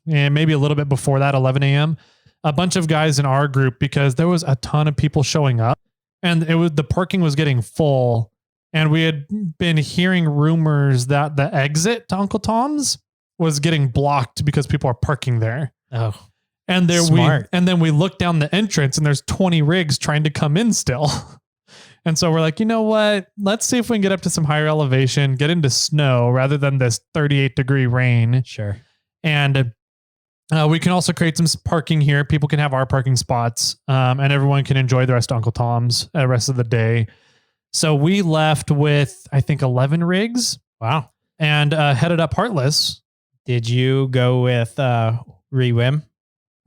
[SPEAKER 1] and maybe a little bit before that, 11 a.m., a bunch of guys in our group, because there was a ton of people showing up and the parking was getting full. And we had been hearing rumors that the exit to Uncle Tom's was getting blocked because people are parking there.
[SPEAKER 2] Oh,
[SPEAKER 1] and
[SPEAKER 2] smart.
[SPEAKER 1] Then we look down the entrance and there's 20 rigs trying to come in still. And so we're like, you know what? Let's see if we can get up to some higher elevation, get into snow rather than this 38-degree rain.
[SPEAKER 2] Sure.
[SPEAKER 1] And we can also create some parking here. People can have our parking spots, and everyone can enjoy the rest of Uncle Tom's the rest of the day. So we left with, I think, 11 rigs.
[SPEAKER 2] Wow.
[SPEAKER 1] And headed up Heartless.
[SPEAKER 2] Did you go with Rewim?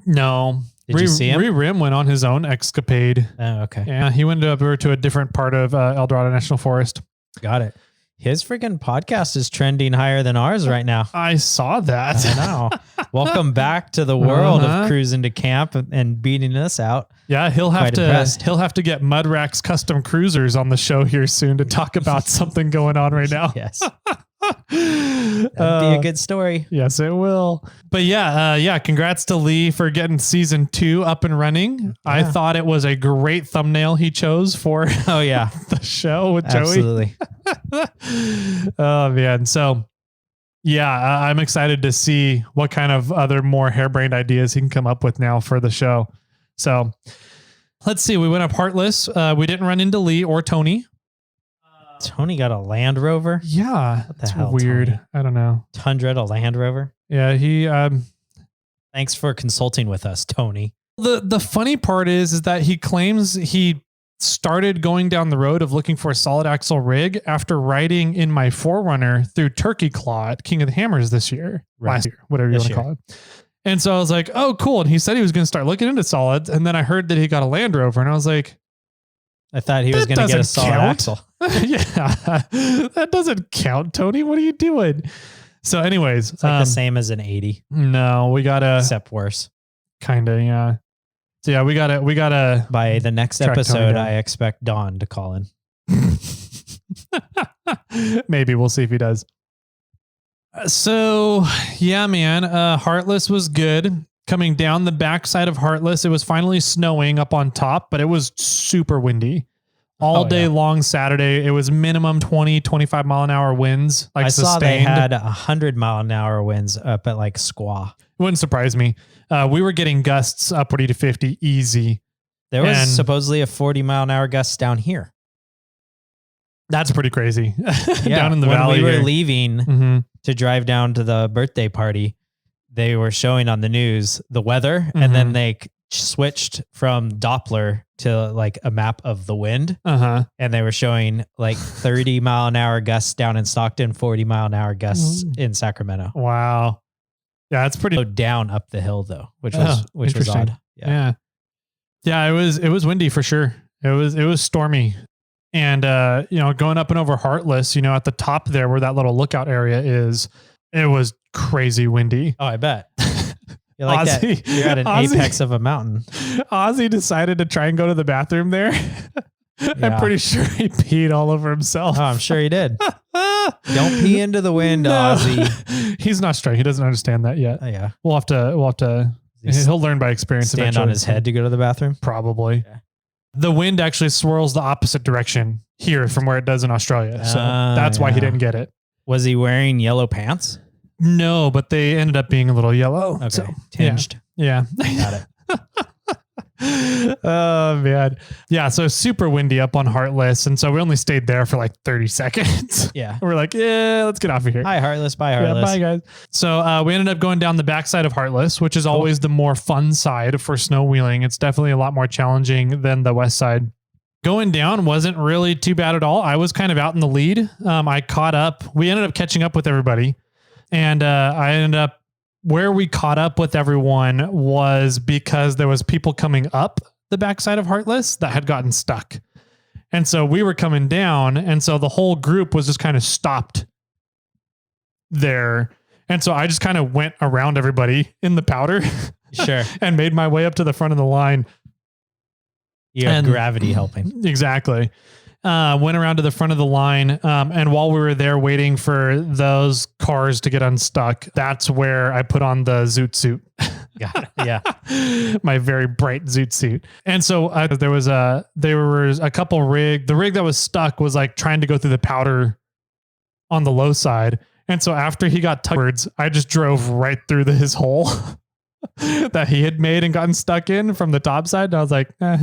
[SPEAKER 1] No.
[SPEAKER 2] Did you see him?
[SPEAKER 1] Rim went on his own escapade.
[SPEAKER 2] Oh, okay.
[SPEAKER 1] Yeah, he went over to a different part of El Dorado National Forest.
[SPEAKER 2] Got it. His freaking podcast is trending higher than ours right now.
[SPEAKER 1] I saw that.
[SPEAKER 2] I know. Welcome back to the world of cruising to camp and beating us out.
[SPEAKER 1] Yeah, he'll have to get Mudrack's custom cruisers on the show here soon to talk about something going on right now.
[SPEAKER 2] Yes. That'd be a good story.
[SPEAKER 1] Yes, it will. But yeah, congrats to Lee for getting season 2 up and running. Yeah. I thought it was a great thumbnail he chose for the show with Joey.
[SPEAKER 2] Absolutely.
[SPEAKER 1] Oh man. So yeah, I'm excited to see what kind of other more harebrained ideas he can come up with now for the show. So let's see. We went up Heartless. We didn't run into Lee or Tony.
[SPEAKER 2] Tony got a Land Rover.
[SPEAKER 1] Yeah, that's weird. Tony? I don't know.
[SPEAKER 2] Tundra, a Land Rover.
[SPEAKER 1] Yeah, he.
[SPEAKER 2] Thanks for consulting with us, Tony.
[SPEAKER 1] The funny part is that he claims he started going down the road of looking for a solid axle rig after riding in my 4Runner through Turkey Claw at King of the Hammers last year, whatever you want to call it. And so I was like, oh, cool. And he said he was going to start looking into solids. And then I heard that he got a Land Rover, and I was like,
[SPEAKER 2] I thought he was going to get a solid axle.
[SPEAKER 1] Yeah, that doesn't count, Tony. What are you doing? So anyways,
[SPEAKER 2] it's like the same as an 80.
[SPEAKER 1] No, we got to,
[SPEAKER 2] except worse.
[SPEAKER 1] Kind of. Yeah. So yeah, we got to,
[SPEAKER 2] by the next episode, I expect Don to call in.
[SPEAKER 1] Maybe we'll see if he does. So yeah, man, Heartless was good. Coming down the backside of Heartless, it was finally snowing up on top, but it was super windy all day long Saturday. It was minimum 20, 25 mile an hour winds. Like I saw they
[SPEAKER 2] had 100 mile an hour winds up at like Squaw.
[SPEAKER 1] It wouldn't surprise me. We were getting gusts upward to 50 easy.
[SPEAKER 2] There was supposedly a 40 mile an hour gust down here.
[SPEAKER 1] That's pretty crazy. Down in the valley.
[SPEAKER 2] When we were leaving to drive down to the birthday party, they were showing on the news the weather, and then they switched from Doppler to like a map of the wind. And they were showing like 30 mile an hour gusts down in Stockton, 40 mile an hour gusts in Sacramento.
[SPEAKER 1] Wow. Yeah, that's pretty.
[SPEAKER 2] So down up the hill though, which was odd.
[SPEAKER 1] Yeah. Yeah, it was windy for sure. It was stormy. And going up and over Heartless, at the top there where that little lookout area is, it was crazy windy.
[SPEAKER 2] Oh, I bet. You're like Ozzy, that. You're at an apex of a mountain.
[SPEAKER 1] Ozzy decided to try and go to the bathroom there. I'm pretty sure he peed all over himself.
[SPEAKER 2] Oh, I'm sure he did. Don't pee into the wind, Ozzy.
[SPEAKER 1] He's not strong. He doesn't understand that yet.
[SPEAKER 2] Oh, yeah.
[SPEAKER 1] We'll have to. He'll learn by experience.
[SPEAKER 2] Stand on his head to go to the bathroom.
[SPEAKER 1] Probably. the wind actually swirls the opposite direction here from where it does in Australia. So that's why he didn't get it.
[SPEAKER 2] Was he wearing yellow pants?
[SPEAKER 1] No, but they ended up being a little yellow.
[SPEAKER 2] Okay.
[SPEAKER 1] So,
[SPEAKER 2] tinged.
[SPEAKER 1] Yeah.
[SPEAKER 2] Got it.
[SPEAKER 1] Oh man. Yeah. So super windy up on Heartless. And so we only stayed there for like 30 seconds.
[SPEAKER 2] Yeah.
[SPEAKER 1] We're like, yeah, let's get off of here.
[SPEAKER 2] Hi, Heartless. Bye, Heartless.
[SPEAKER 1] Yeah, bye guys. So we ended up going down the backside of Heartless, which is always the more fun side for snow wheeling. It's definitely a lot more challenging than the west side. Going down wasn't really too bad at all. I was kind of out in the lead. I caught up. We ended up catching up with everybody. And I ended up where we caught up with everyone was because there was people coming up the backside of Heartless that had gotten stuck. And so we were coming down. And so the whole group was just kind of stopped there. And so I just kind of went around everybody in the powder.
[SPEAKER 2] Sure.
[SPEAKER 1] And made my way up to the front of the line.
[SPEAKER 2] You have gravity helping.
[SPEAKER 1] Exactly. Went around to the front of the line. And while we were there waiting for those cars to get unstuck, that's where I put on the zoot suit.
[SPEAKER 2] Got it. Yeah.
[SPEAKER 1] My very bright zoot suit. And so there was a couple the rig that was stuck was like trying to go through the powder on the low side. And so after he got towards, I just drove right through his hole that he had made and gotten stuck in from the top side. And I was like,
[SPEAKER 2] Wow.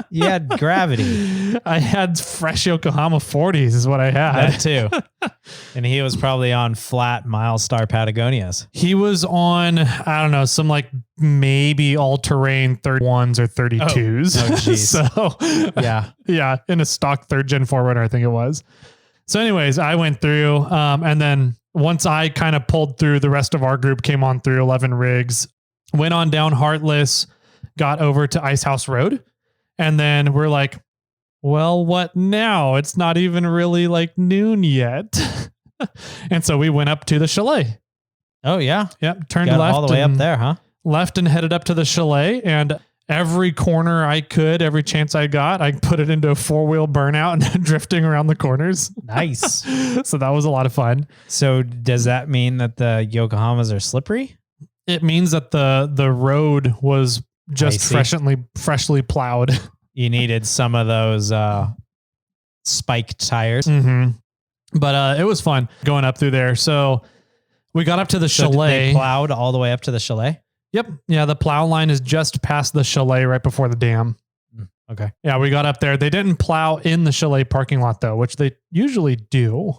[SPEAKER 2] You had gravity.
[SPEAKER 1] I had fresh Yokohama 40s is what I had.
[SPEAKER 2] That too. And he was probably on flat Milestar Patagonias.
[SPEAKER 1] He was on, I don't know, some like maybe all-terrain 31s or 32s.
[SPEAKER 2] Oh, geez.
[SPEAKER 1] So yeah, in a stock 3rd gen 4Runner, I think it was. So anyways, I went through and then once I kind of pulled through, the rest of our group came on through 11 rigs, went on down Heartless, got over to Icehouse Road. And then we're like, well, what now? It's not even really like noon yet. And so we went up to the chalet.
[SPEAKER 2] Oh yeah.
[SPEAKER 1] Yep. Turned
[SPEAKER 2] Got
[SPEAKER 1] left
[SPEAKER 2] all the way up there, huh?
[SPEAKER 1] Left and headed up to the chalet. And every corner I could, every chance I got, I put it into a 4-wheel burnout and drifting around the corners.
[SPEAKER 2] Nice.
[SPEAKER 1] So that was a lot of fun.
[SPEAKER 2] So does that mean that the Yokohamas are slippery?
[SPEAKER 1] It means that the road was just freshly plowed.
[SPEAKER 2] You needed some of those spiked tires.
[SPEAKER 1] Mm-hmm. But it was fun going up through there. So we got up to the chalet.
[SPEAKER 2] They plowed all the way up to the chalet?
[SPEAKER 1] Yep. Yeah, the plow line is just past the chalet right before the dam.
[SPEAKER 2] Okay.
[SPEAKER 1] Yeah, we got up there. They didn't plow in the chalet parking lot though, which they usually do.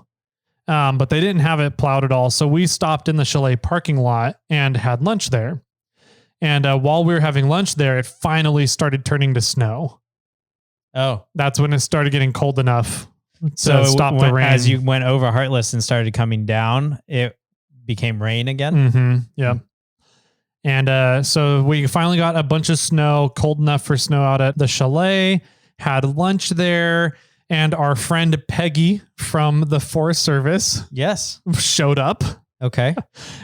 [SPEAKER 1] But they didn't have it plowed at all. So we stopped in the chalet parking lot and had lunch there. And while we were having lunch there, it finally started turning to snow.
[SPEAKER 2] Oh.
[SPEAKER 1] That's when it started getting cold enough to stop the rain.
[SPEAKER 2] As you went over Heartless and started coming down, it became rain again?
[SPEAKER 1] Mm-hmm. Yeah. And so we finally got a bunch of snow, cold enough for snow out at the chalet, had lunch there, and our friend Peggy from the Forest Service showed up.
[SPEAKER 2] Okay.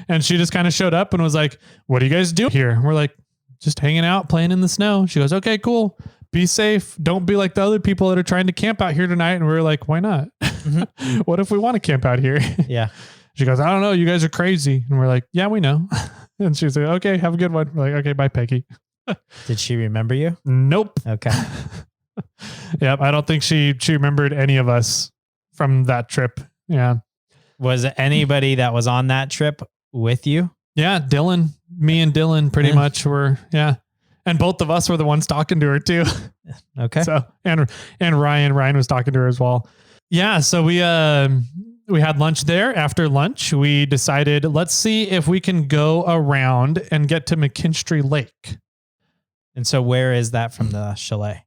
[SPEAKER 1] And she just kind of showed up and was like, what do you guys do here? We're like, just hanging out, playing in the snow. She goes, okay, cool. Be safe. Don't be like the other people that are trying to camp out here tonight. And we were like, why not? Mm-hmm. What if we want to camp out here?
[SPEAKER 2] Yeah.
[SPEAKER 1] She goes, I don't know. You guys are crazy. And we're like, yeah, we know. And she's like, okay, have a good one. We're like, okay, bye, Peggy.
[SPEAKER 2] Did she remember you?
[SPEAKER 1] Nope.
[SPEAKER 2] Okay.
[SPEAKER 1] Yep. I don't think she remembered any of us from that trip. Yeah.
[SPEAKER 2] Was anybody that was on that trip with you?
[SPEAKER 1] Yeah. Dylan, me and Dylan pretty much were. Yeah. And both of us were the ones talking to her too.
[SPEAKER 2] Okay.
[SPEAKER 1] So, and Ryan was talking to her as well. Yeah. So we had lunch there. After lunch, we decided, let's see if we can go around and get to McKinstry Lake.
[SPEAKER 2] And so where is that from the chalet?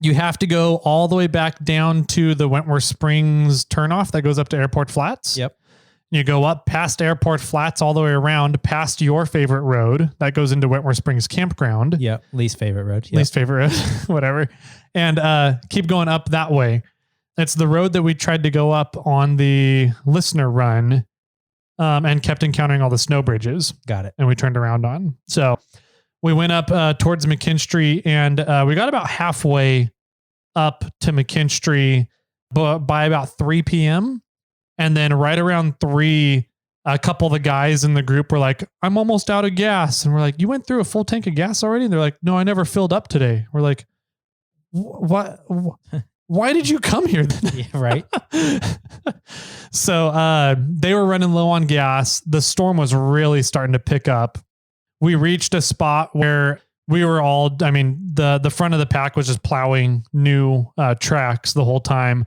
[SPEAKER 1] You have to go all the way back down to the Wentworth Springs turnoff that goes up to Airport Flats.
[SPEAKER 2] Yep.
[SPEAKER 1] You go up past Airport Flats all the way around past your favorite road that goes into Wentworth Springs Campground.
[SPEAKER 2] Yeah. Least favorite road. Yep.
[SPEAKER 1] Least favorite road, whatever. And keep going up that way. It's the road that we tried to go up on the listener run and kept encountering all the snow bridges.
[SPEAKER 2] Got it.
[SPEAKER 1] And we turned around on. So we went up towards McKinstry and we got about halfway up to McKinstry by about 3 p.m. And then right around 3, a couple of the guys in the group were like, I'm almost out of gas. And we're like, you went through a full tank of gas already? And they're like, no, I never filled up today. We're like, what? Why did you come here then?
[SPEAKER 2] Yeah, right.
[SPEAKER 1] So they were running low on gas. The storm was really starting to pick up. We reached a spot where we were all, I mean, the front of the pack was just plowing new tracks the whole time.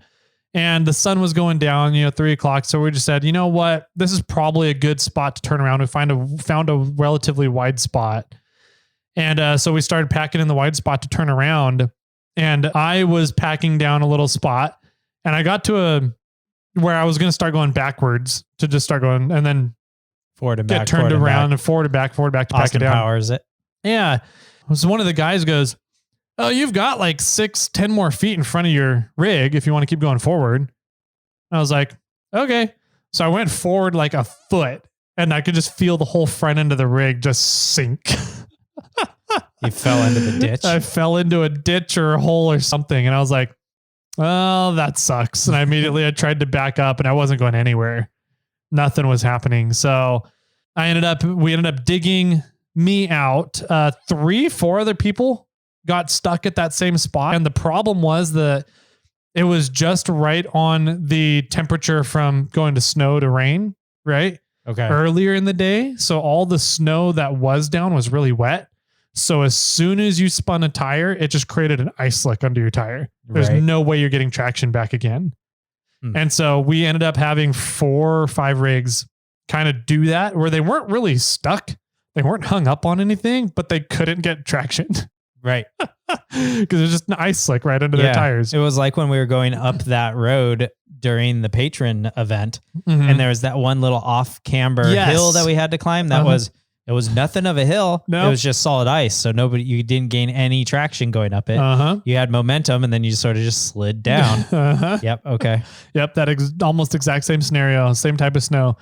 [SPEAKER 1] And the sun was going down, 3:00. So we just said, you know what? This is probably a good spot to turn around. We found a relatively wide spot. And so we started packing in the wide spot to turn around. And I was packing down a little spot. And I got to where I was going to start going backwards to just start going and then
[SPEAKER 2] forward and back,
[SPEAKER 1] get turned around and forward and back to pack it down.
[SPEAKER 2] Powers it.
[SPEAKER 1] Yeah. So one of the guys goes, oh, you've got like 10 more feet in front of your rig if you want to keep going forward. I was like, okay. So I went forward like a foot and I could just feel the whole front end of the rig just sink.
[SPEAKER 2] You fell into the ditch?
[SPEAKER 1] I fell into a ditch or a hole or something. And I was like, oh, that sucks. And I tried to back up and I wasn't going anywhere. Nothing was happening. So we ended up digging me out. 3-4 other people got stuck at that same spot. And the problem was that it was just right on the temperature from going to snow to rain, right?
[SPEAKER 2] Okay.
[SPEAKER 1] Earlier in the day. So all the snow that was down was really wet. So as soon as you spun a tire, it just created an ice slick under your tire. There's no way you're getting traction back again. And so we ended up having 4 or 5 rigs kind of do that where they weren't really stuck. They weren't hung up on anything, but they couldn't get traction.
[SPEAKER 2] Right.
[SPEAKER 1] Because there's just an ice slick right under their tires.
[SPEAKER 2] It was like when we were going up that road during the patron event and there was that one little off camber hill that we had to climb. It was nothing of a hill. Nope. It was just solid ice. So you didn't gain any traction going up it. You had momentum and then you sort of just slid down. Yep. Okay.
[SPEAKER 1] Yep. That almost exact same scenario, same type of snow.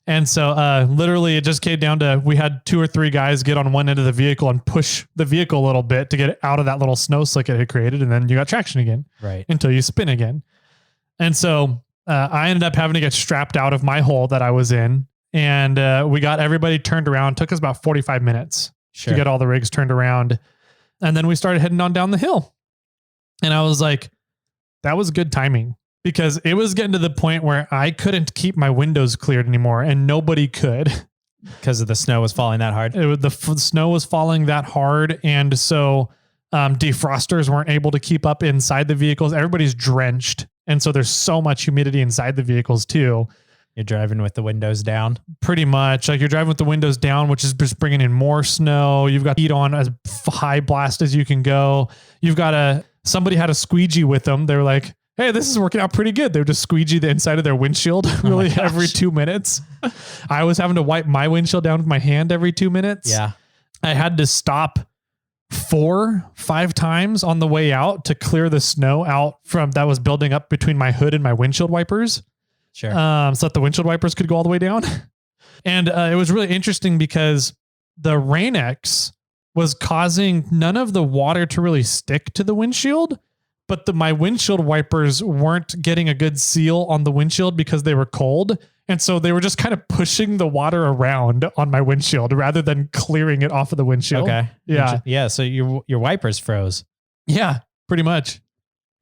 [SPEAKER 1] And so literally it just came down to, we had 2 or 3 guys get on one end of the vehicle and push the vehicle a little bit to get out of that little snow slick it had created. And then you got traction again.
[SPEAKER 2] Right.
[SPEAKER 1] Until you spin again. And so I ended up having to get strapped out of my hole that I was in. And we got everybody turned around. It took us about 45 minutes to get all the rigs turned around. And then we started heading on down the hill. And I was like, that was good timing because it was getting to the point where I couldn't keep my windows cleared anymore and nobody could.
[SPEAKER 2] Because the snow was falling that hard?
[SPEAKER 1] The snow was falling that hard. And so defrosters weren't able to keep up inside the vehicles. Everybody's drenched. And so there's so much humidity inside the vehicles too.
[SPEAKER 2] You're driving with the windows down?
[SPEAKER 1] Pretty much. Like you're driving with the windows down, which is just bringing in more snow. You've got heat on as high blast as you can go. Somebody had a squeegee with them. They were like, hey, this is working out pretty good. They would just squeegee the inside of their windshield really every 2 minutes. I was having to wipe my windshield down with my hand every 2 minutes.
[SPEAKER 2] Yeah.
[SPEAKER 1] I had to stop 4-5 times on the way out to clear the snow out that was building up between my hood and my windshield wipers.
[SPEAKER 2] Sure.
[SPEAKER 1] So that the windshield wipers could go all the way down. And it was really interesting because the Rain-X was causing none of the water to really stick to the windshield, but my windshield wipers weren't getting a good seal on the windshield because they were cold. And so they were just kind of pushing the water around on my windshield rather than clearing it off of the windshield.
[SPEAKER 2] Okay.
[SPEAKER 1] Yeah.
[SPEAKER 2] Yeah. So your wipers froze.
[SPEAKER 1] Yeah, pretty much.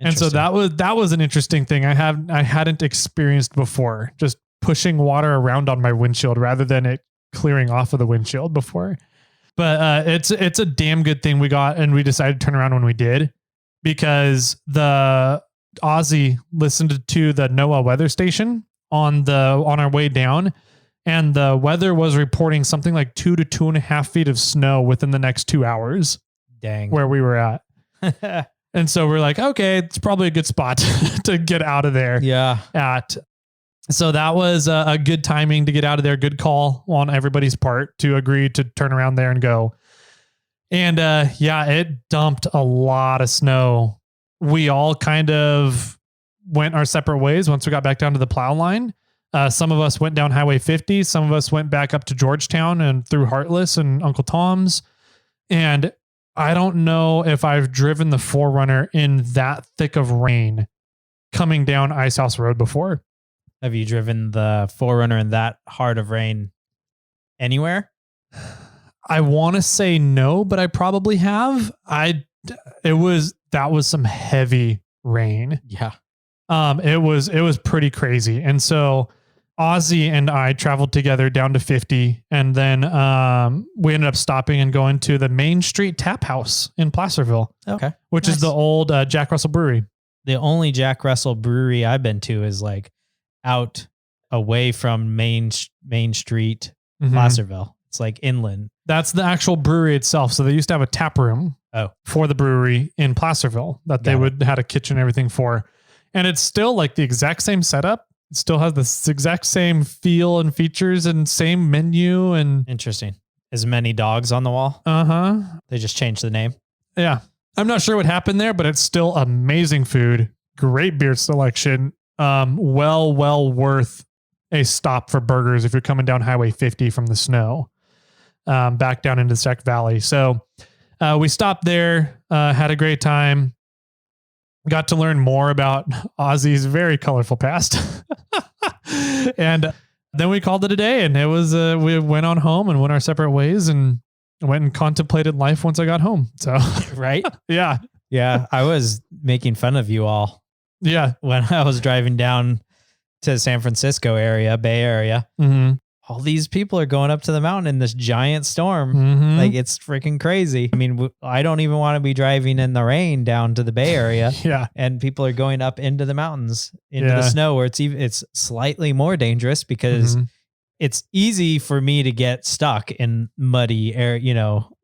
[SPEAKER 1] And so that was an interesting thing I hadn't experienced before, just pushing water around on my windshield rather than it clearing off of the windshield before. But it's a damn good thing we got, and we decided to turn around when we did because the Aussie listened to the NOAA weather station on our way down, and the weather was reporting something like 2 to 2.5 feet of snow within the next 2 hours.
[SPEAKER 2] Dang.
[SPEAKER 1] Where we were at. And so we're like, okay, it's probably a good spot to get out of there.
[SPEAKER 2] Yeah.
[SPEAKER 1] So that was a good timing to get out of there. Good call on everybody's part to agree to turn around there and go. And it dumped a lot of snow. We all kind of went our separate ways once we got back down to the plow line. Some of us went down Highway 50. Some of us went back up to Georgetown and through Heartless and Uncle Tom's. And I don't know if I've driven the 4Runner in that thick of rain coming down Ice House Road before.
[SPEAKER 2] Have you driven the 4Runner in that hard of rain anywhere?
[SPEAKER 1] I want to say no, but I probably have. That was some heavy rain.
[SPEAKER 2] Yeah.
[SPEAKER 1] It was pretty crazy. And so Ozzy and I traveled together down to 50, and then we ended up stopping and going to the Main Street Tap House in Placerville.
[SPEAKER 2] Okay.
[SPEAKER 1] Which is the old Jack Russell Brewery.
[SPEAKER 2] The only Jack Russell brewery I've been to is like out away from Main Street, Placerville. It's like inland.
[SPEAKER 1] That's the actual brewery itself. So they used to have a tap room for the brewery in Placerville that they had a kitchen and everything for. And it's still like the exact same setup. It still has the exact same feel and features and same menu. And
[SPEAKER 2] interesting. As many dogs on the wall. They just changed the name.
[SPEAKER 1] Yeah. I'm not sure what happened there, but it's still amazing food. Great beer selection. Well worth a stop for burgers if you're coming down Highway 50 from the snow, back down into Sac Valley. So we stopped there, had a great time. Got to learn more about Ozzy's very colorful past. And then we called it a day, and it was, we went on home and went our separate ways and went and contemplated life once I got home. So,
[SPEAKER 2] right.
[SPEAKER 1] Yeah.
[SPEAKER 2] Yeah. I was making fun of you all.
[SPEAKER 1] Yeah.
[SPEAKER 2] When I was driving down to San Francisco area, Bay Area, all these people are going up to the mountain in this giant storm. Like, it's freaking crazy. I mean, I don't even want to be driving in the rain down to the Bay Area.
[SPEAKER 1] Yeah.
[SPEAKER 2] And people are going up into the mountains, into the snow, where it's slightly more dangerous because it's easy for me to get stuck in muddy air,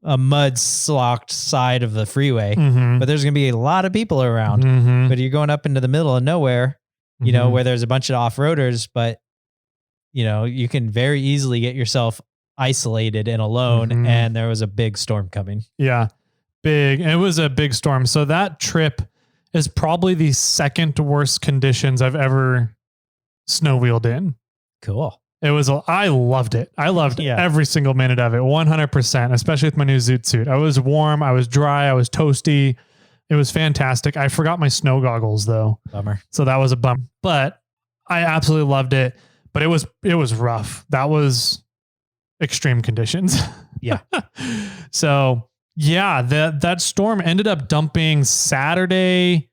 [SPEAKER 2] a mud slocked side of the freeway, but there's going to be a lot of people around, but you're going up into the middle of nowhere, where there's a bunch of off-roaders, but you can very easily get yourself isolated and alone. And there was a big storm coming. Yeah.
[SPEAKER 1] Big. It was a big storm. So that trip is probably the second worst conditions I've ever snow wheeled in.
[SPEAKER 2] Cool.
[SPEAKER 1] I loved it. I loved every single minute of it. 100%, especially with my new Zoot suit. I was warm. I was dry. I was toasty. It was fantastic. I forgot my snow goggles though.
[SPEAKER 2] Bummer.
[SPEAKER 1] So that was a bummer, but I absolutely loved it. But it was rough. That was extreme conditions.
[SPEAKER 2] Yeah.
[SPEAKER 1] So yeah, that storm ended up dumping Saturday.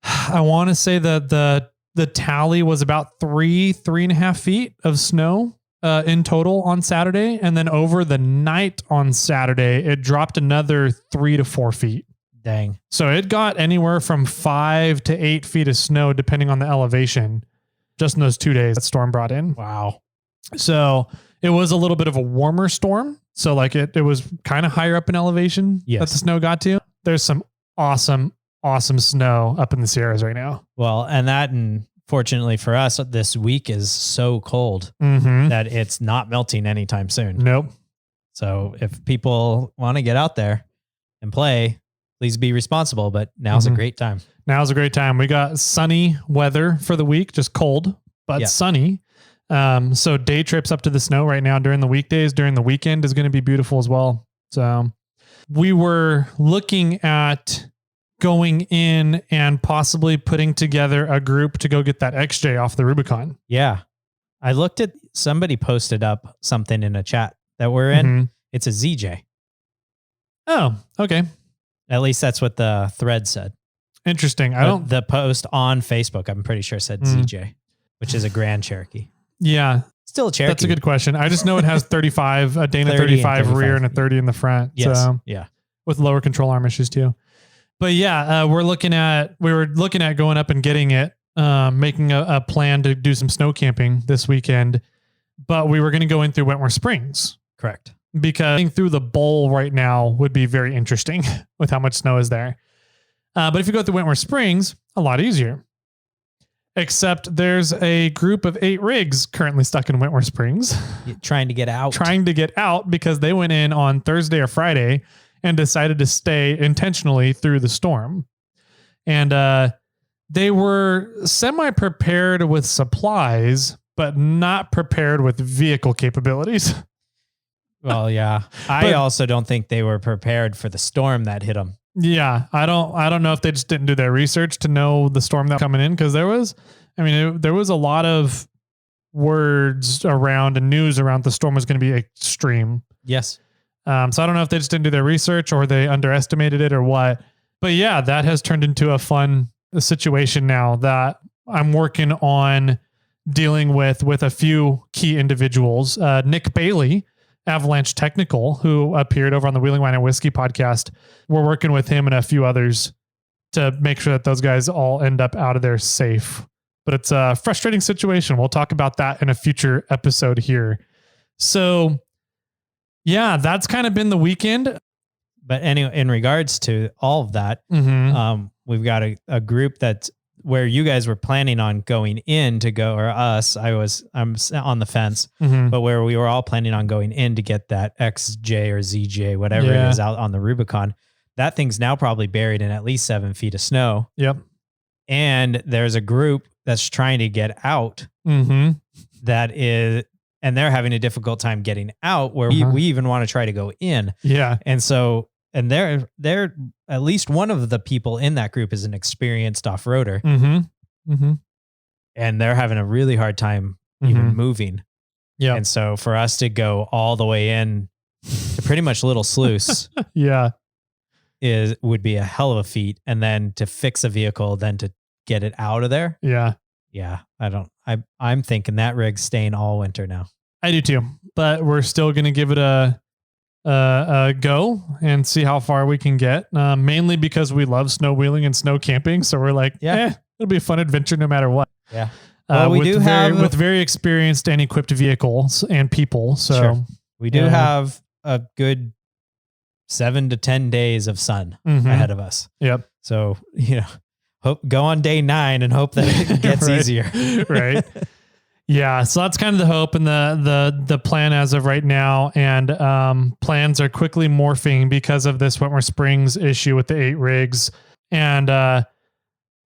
[SPEAKER 1] I want to say that the tally was about 3.5 feet of snow in total on Saturday. And then over the night on Saturday, it dropped another 3 to 4 feet.
[SPEAKER 2] Dang.
[SPEAKER 1] So it got anywhere from 5 to 8 feet of snow, depending on the elevation. Just in those 2 days that storm brought in.
[SPEAKER 2] Wow.
[SPEAKER 1] So it was a little bit of a warmer storm. So like it was kind of higher up in elevation that the snow got to. There's some awesome snow up in the Sierras right now.
[SPEAKER 2] Well, and fortunately for us, this week is so cold that it's not melting anytime soon.
[SPEAKER 1] Nope.
[SPEAKER 2] So if people want to get out there and play, please be responsible, but now's a great time.
[SPEAKER 1] Now's a great time. We got sunny weather for the week, just cold, but sunny. So day trips up to the snow right now during the weekdays, during the weekend is going to be beautiful as well. So we were looking at going in and possibly putting together a group to go get that XJ off the Rubicon.
[SPEAKER 2] Yeah. I looked at somebody posted up something in a chat that we're in. It's a ZJ.
[SPEAKER 1] Oh, okay.
[SPEAKER 2] At least that's what the thread said.
[SPEAKER 1] Interesting.
[SPEAKER 2] The post on Facebook, I'm pretty sure said ZJ, which is a Grand Cherokee.
[SPEAKER 1] Yeah.
[SPEAKER 2] Still a Cherokee.
[SPEAKER 1] That's a good question. I just know it has 35, a Dana 35 rear and a 30 in the front.
[SPEAKER 2] Yes.
[SPEAKER 1] So,
[SPEAKER 2] yeah.
[SPEAKER 1] With lower control arm issues too. But yeah, we were looking at going up and getting it, making a plan to do some snow camping this weekend, but we were going to go in through Wentworth Springs.
[SPEAKER 2] Correct.
[SPEAKER 1] Because going through the bowl right now would be very interesting with how much snow is there. But if you go through Wentworth Springs, a lot easier. Except there's a group of 8 rigs currently stuck in Wentworth Springs.
[SPEAKER 2] Trying to get out
[SPEAKER 1] because they went in on Thursday or Friday and decided to stay intentionally through the storm. And they were semi-prepared with supplies, but not prepared with vehicle capabilities.
[SPEAKER 2] Well, yeah. I also don't think they were prepared for the storm that hit them.
[SPEAKER 1] Yeah, I don't know if they just didn't do their research to know the storm that was coming in, because there was a lot of words around and news around the storm was going to be extreme.
[SPEAKER 2] Yes.
[SPEAKER 1] So I don't know if they just didn't do their research or they underestimated it or what. But yeah, that has turned into a fun situation now that I'm working on dealing with a few key individuals. Nick Bailey, Avalanche Technical, who appeared over on the Wheeling Wine and Whiskey podcast. We're working with him and a few others to make sure that those guys all end up out of there safe. But it's a frustrating situation. We'll talk about that in a future episode here. So yeah, that's kind of been the weekend.
[SPEAKER 2] But anyway, in regards to all of that, we've got a group that's where you guys were planning on going in to go, or us, I'm on the fence, but where we were all planning on going in to get that XJ or ZJ, whatever it is, out on the Rubicon. That thing's now probably buried in at least 7 feet of snow.
[SPEAKER 1] Yep.
[SPEAKER 2] And there's a group that's trying to get out that is, and they're having a difficult time getting out where we even want to try to go in.
[SPEAKER 1] Yeah.
[SPEAKER 2] And so, and they're at least one of the people in that group is an experienced off-roader. And they're having a really hard time even moving. Yeah. And so for us to go all the way in to pretty much Little Sluice would be a hell of a feat. And then to fix a vehicle, then to get it out of there. Yeah. Yeah. I'm thinking that rig's staying all winter now.
[SPEAKER 1] I do too, but we're still going to give it a go and see how far we can get. Mainly because we love snow wheeling and snow camping. So we're like, it'll be a fun adventure no matter what. Yeah. Well, we do have with very experienced and equipped vehicles and people. So
[SPEAKER 2] we do have a good 7 to 10 days of sun ahead of us. Yep. So, go on day 9 and hope that it gets easier.
[SPEAKER 1] Right. Yeah. So that's kind of the hope and the plan as of right now. And plans are quickly morphing because of this Wentworth Springs issue with the 8 rigs. And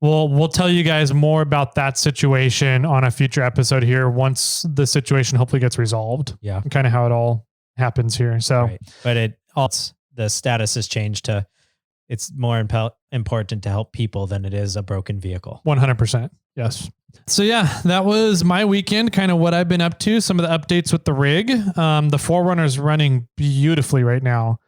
[SPEAKER 1] we'll tell you guys more about that situation on a future episode here once the situation hopefully gets resolved. Yeah. And kind of how it all happens here. So,
[SPEAKER 2] but the status has changed to it's more important to help people than it is a broken vehicle.
[SPEAKER 1] 100%. Yes. So yeah, that was my weekend, kind of what I've been up to, some of the updates with the rig. The Forerunner's running beautifully right now,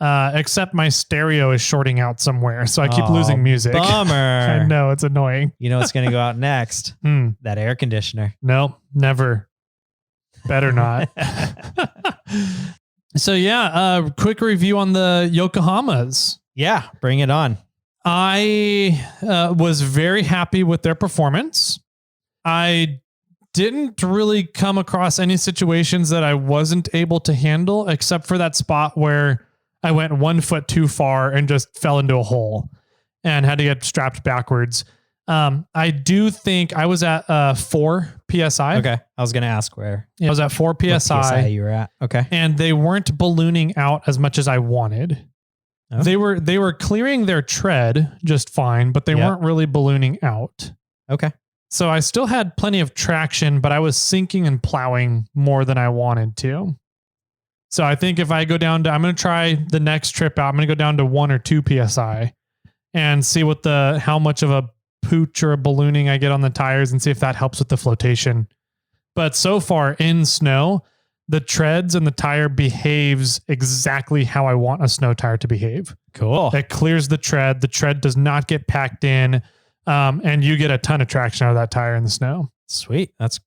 [SPEAKER 1] except my stereo is shorting out somewhere. So I keep losing music.
[SPEAKER 2] Bummer.
[SPEAKER 1] I know, it's annoying.
[SPEAKER 2] You know what's going to go out next? That air conditioner.
[SPEAKER 1] No, never. Better not. So yeah, quick review on the Yokohamas.
[SPEAKER 2] Yeah, bring it on.
[SPEAKER 1] I was very happy with their performance. I didn't really come across any situations that I wasn't able to handle, except for that spot where I went 1 foot too far and just fell into a hole and had to get strapped backwards. I do think I was at 4 PSI.
[SPEAKER 2] Okay. I was going to ask where.
[SPEAKER 1] I was at 4 PSI.
[SPEAKER 2] You were at. Okay.
[SPEAKER 1] And they weren't ballooning out as much as I wanted. Oh. They were clearing their tread just fine, but they weren't really ballooning out.
[SPEAKER 2] Okay.
[SPEAKER 1] So I still had plenty of traction, but I was sinking and plowing more than I wanted to. So I think if I go down to, I'm going to try the next trip out. I'm going to go down to 1 or 2 PSI and see how much of a pooch or a ballooning I get on the tires and see if that helps with the flotation. But so far in snow, the treads and the tire behaves exactly how I want a snow tire to behave.
[SPEAKER 2] Cool.
[SPEAKER 1] It clears the tread. The tread does not get packed in. And you get a ton of traction out of that tire in the snow.
[SPEAKER 2] Sweet. That's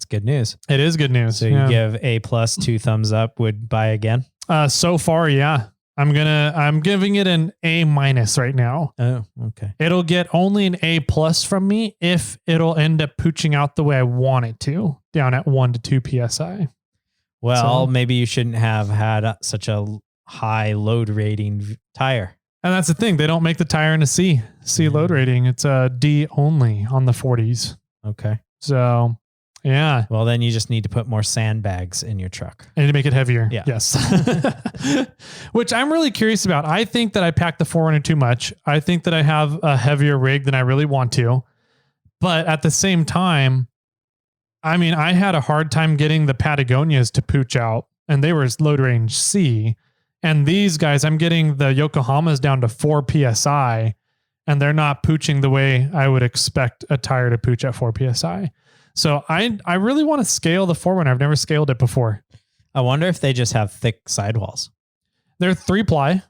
[SPEAKER 2] good news.
[SPEAKER 1] It is good news.
[SPEAKER 2] So you give A+, 2 thumbs up, would buy again?
[SPEAKER 1] So far, yeah. I'm giving it an A- right now.
[SPEAKER 2] Oh, okay.
[SPEAKER 1] It'll get only an A+ from me if it'll end up pooching out the way I want it to, down at 1 to 2 PSI.
[SPEAKER 2] Well, maybe you shouldn't have had such a high load rating tire.
[SPEAKER 1] And that's the thing. They don't make the tire in a C load rating. It's a D only on the 40s.
[SPEAKER 2] Okay.
[SPEAKER 1] So, yeah.
[SPEAKER 2] Well, then you just need to put more sandbags in your truck.
[SPEAKER 1] I need to make it heavier.
[SPEAKER 2] Yeah.
[SPEAKER 1] Yes. Which I'm really curious about. I think that I packed the Forerunner too much. I think that I have a heavier rig than I really want to. But at the same time, I mean, I had a hard time getting the Patagonias to pooch out, and they were load range C. And these guys, I'm getting the Yokohamas down to 4 PSI, and they're not pooching the way I would expect a tire to pooch at 4 PSI. So I really want to scale the Forerunner. I've never scaled it before.
[SPEAKER 2] I wonder if they just have thick sidewalls.
[SPEAKER 1] They're 3-ply.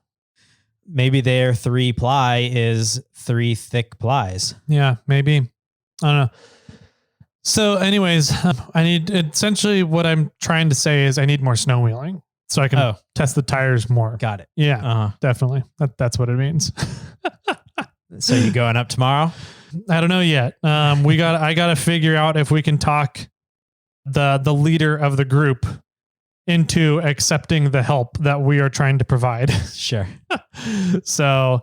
[SPEAKER 2] Maybe their 3-ply is 3 thick plies.
[SPEAKER 1] Yeah, maybe. I don't know. So anyways, essentially what I'm trying to say is I need more snow wheeling so I can test the tires more.
[SPEAKER 2] Got it.
[SPEAKER 1] Yeah, definitely. That's what it means.
[SPEAKER 2] So you going up tomorrow?
[SPEAKER 1] I don't know yet. I got to figure out if we can talk the leader of the group into accepting the help that we are trying to provide.
[SPEAKER 2] Sure.
[SPEAKER 1] So